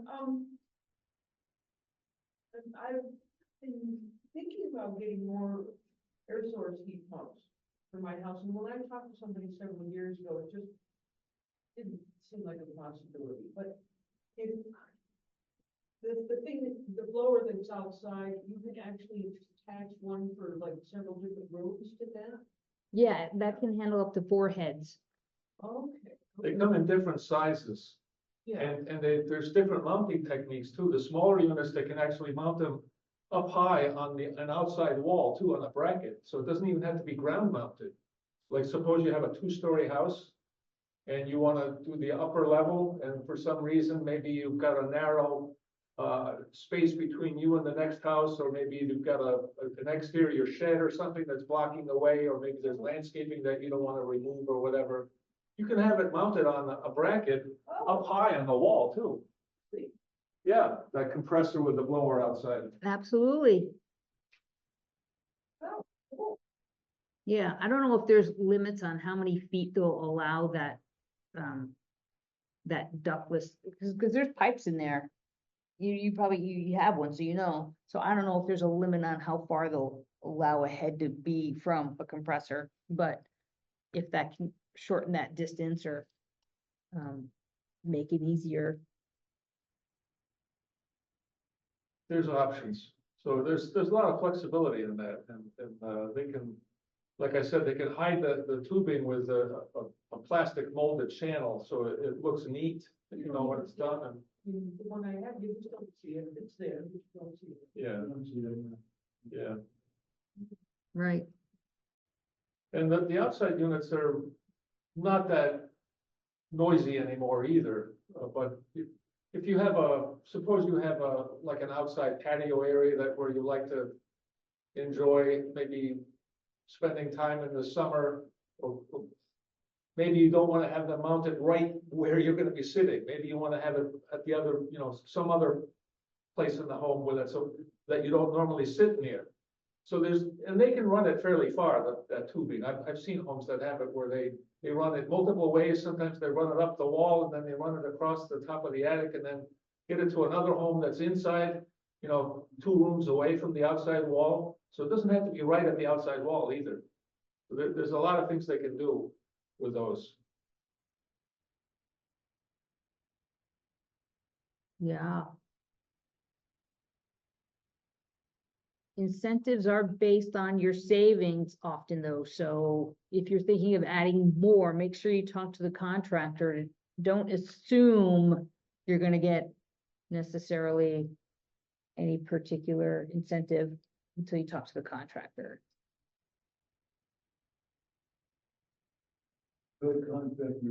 and I've been thinking about getting more air source heat pumps for my house, and when I talked to somebody several years ago, it just didn't seem like a possibility, but if the thing, the blower that's outside, you can actually attach one for like several different rooms to that? Yeah, that can handle up to 4 heads. Okay. They come in different sizes, Yeah, and there's different mounting techniques too. The smaller units, they can actually mount them up high on an outside wall too, on a bracket, so it doesn't even have to be ground mounted. Like suppose you have a 2-story house and you want to do the upper level, and for some reason, maybe you've got a narrow space between you and the next house, or maybe you've got an exterior shed or something that's blocking the way, or maybe there's landscaping that you don't want to remove or whatever. You can have it mounted on a bracket up high on the wall too. Yeah, that compressor with the blower outside. Absolutely. Oh, cool. Yeah, I don't know if there's limits on how many feet they'll allow that ductless, because there's pipes in there. You probably, you have one, so you know. So I don't know if there's a limit on how far they'll allow a head to be from a compressor, but if that can shorten that distance or make it easier. There's options. So there's a lot of flexibility in that, and they can, like I said, they can hide the tubing with a plastic molded channel, so it looks neat, you know, when it's done, and The one I have, you just don't see it, it's there, you just don't see it. yeah, yeah. Right. And the outside units are not that noisy anymore either, but if you have suppose you have like an outside patio area where you like to enjoy maybe spending time in the summer, or maybe you don't want to have them mounted right where you're going to be sitting. Maybe you want to have it at the other, you know, some other place in the home with it, so that you don't normally sit near. So and they can run it fairly far, that tubing. I've seen homes that have it where they run it multiple ways. Sometimes they run it up the wall and then they run it across the top of the attic and then get it to another home that's inside, 2 rooms away from the outside wall. So it doesn't have to be right at the outside wall either. So there's a lot of things they can do with those. Yeah. Incentives are based on your savings often though, so if you're thinking of adding more, make sure you talk to the contractor. Don't assume you're gonna get necessarily any particular incentive until you talk to the contractor. Good contractors,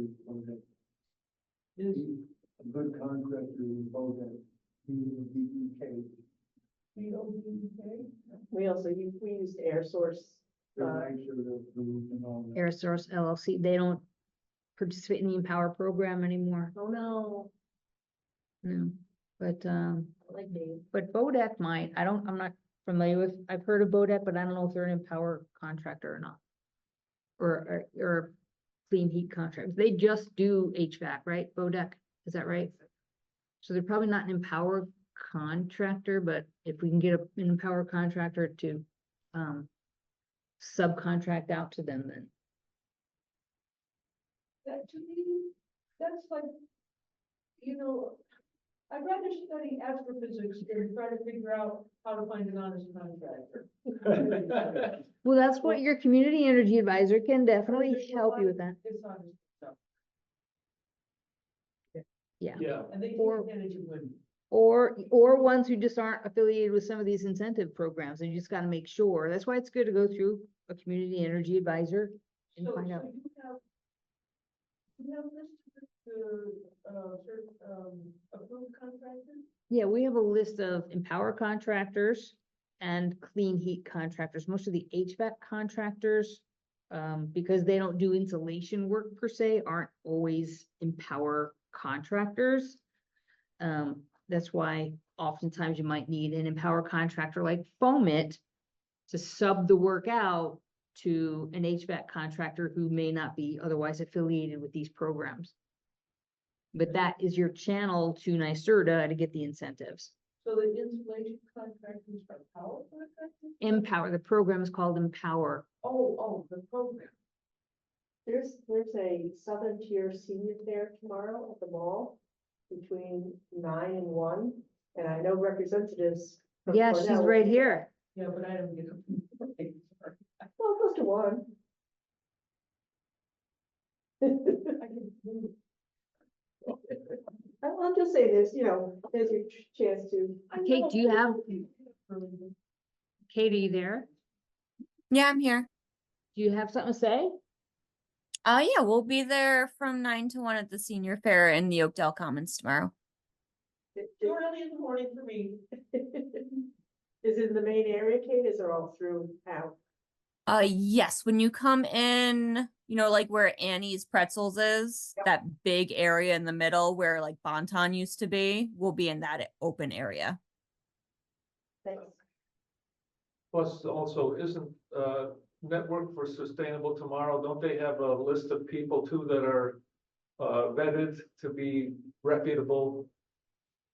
is a good contractor in both BEK. We also, we used air source. To make sure that the roof and all that. Air Source LLC, they don't participate in the Empower program anymore, Oh, no, no, but, like me. but Bodeck might, I'm not familiar with, I've heard of Bodeck, but I don't know if they're an Empower contractor or not. Or clean heat contract, they just do HVAC, right, Bodeck, is that right? So they're probably not an Empower contractor, but if we can get an Empower contractor to, subcontract out to them, then. That to me, that's like, I'd rather study astrophysics than try to figure out how to find an honest contractor. Well, that's what your community energy advisor can definitely There's a help lot you of with that. dishonest stuff, Yeah. Yeah, and they take Or- advantage of women. Or ones who just aren't affiliated with some of these incentive programs, and you just gotta make sure. That's why it's good to go through a community energy advisor and So find out. you have a list of approved contractors? Yeah, we have a list of Empower contractors and clean heat contractors. Most of the HVAC contractors, because they don't do insulation work per se, aren't always Empower contractors. That's why oftentimes you might need an Empower contractor like Foamit to sub the work out to an HVAC contractor who may not be otherwise affiliated with these programs. But that is your channel to NYSERDA to get the incentives. So the insulation contractors are power contractors? Empower, the program is called Empower. Oh, the program. There's a Southern Tier Senior Fair tomorrow at the mall between 9 and 1, and I know representatives. from Yeah, she's Cornell- right here. Yeah, but I don't get them. Well, close to 1. I'll just say this, there's your chance to. Kate, do you have, Kate, are you there? Yeah, I'm here. Do you have something to say? Yeah, we'll be there from 9 to 1 at the senior fair in the Oakdale Commons tomorrow. Too early in the morning for me. Is it in the main area, Kate? Is it all throughout? Yes, when you come in, like where Annie's Pretzels is, Yep. that big area in the middle where like Bonton used to be, we'll be in that open area. Thanks. plus also isn't, Network for Sustainable Tomorrow, don't they have a list of people too that are vetted to be reputable?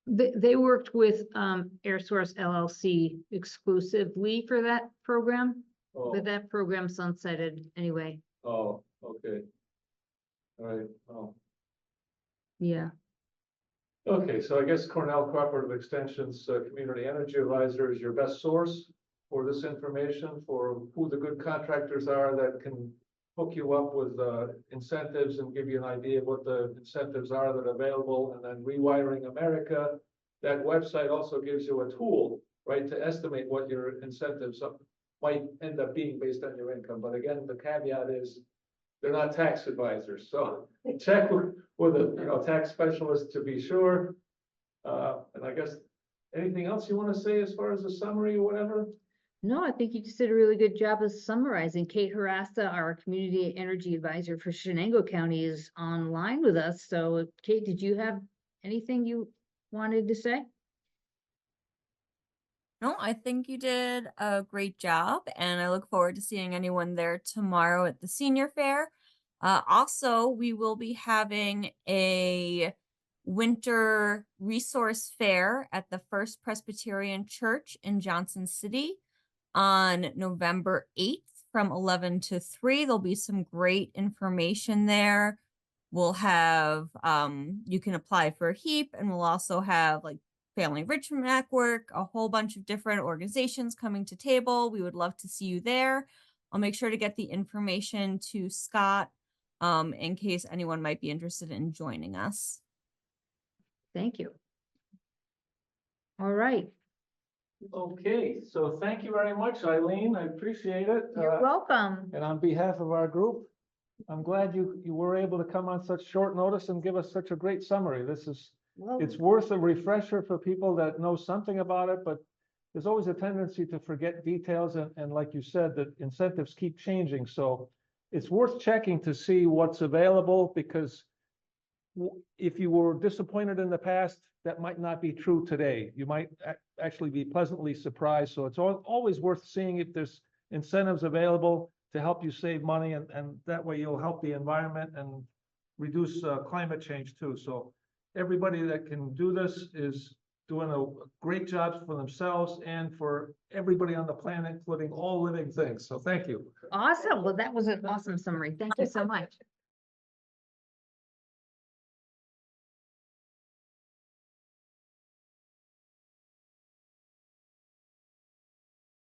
They worked with Air Source LLC exclusively for that program, Oh, but that program sunsetted anyway. oh, okay. All right, oh, Yeah. okay, so I guess Cornell Cooperative Extension's Community Energy Advisor is your best source for this information, for who the good contractors are that can hook you up with incentives and give you an idea of what the incentives are that are available. And then Rewiring America, that website also gives you a tool, right, to estimate what your incentives might end up being based on your income. But again, the caveat is they're not tax advisors, so check with a tax specialist to be sure. And I guess anything else you want to say as far as a summary or whatever? No, I think you just did a really good job of summarizing. Kate Harasta, our community energy advisor for Shenango County, is online with us. So Kate, did you have anything you wanted to say? No, I think you did a great job, and I look forward to seeing anyone there tomorrow at the senior fair. Also, we will be having a winter resource fair at the First Presbyterian Church in Johnson City on November 8th from 11 to 3. There'll be some great information there. We'll have, you can apply for a HEAP, and we'll also have like Family Enrichment Network, a whole bunch of different organizations coming to table. We would love to see you there. I'll make sure to get the information to Scott in case anyone might be interested in joining us. Thank you. All right, Okay, so thank you very much, Eileen. I appreciate it. you're welcome. And on behalf of our group, I'm glad you were able to come on such short notice and give us such a great summary. Well, It's worth a refresher for people that know something about it, but there's always a tendency to forget details, and like you said, that incentives keep changing, so it's worth checking to see what's available, because if you were disappointed in the past, that might not be true today. You might actually be pleasantly surprised, so it's always worth seeing if there's incentives available to help you save money, and that way you'll help the environment and reduce climate change too. So everybody that can do this is doing a great job for themselves and for everybody on the planet, including all living things. So thank you. Awesome. Well, that was an awesome summary. Thank you so much.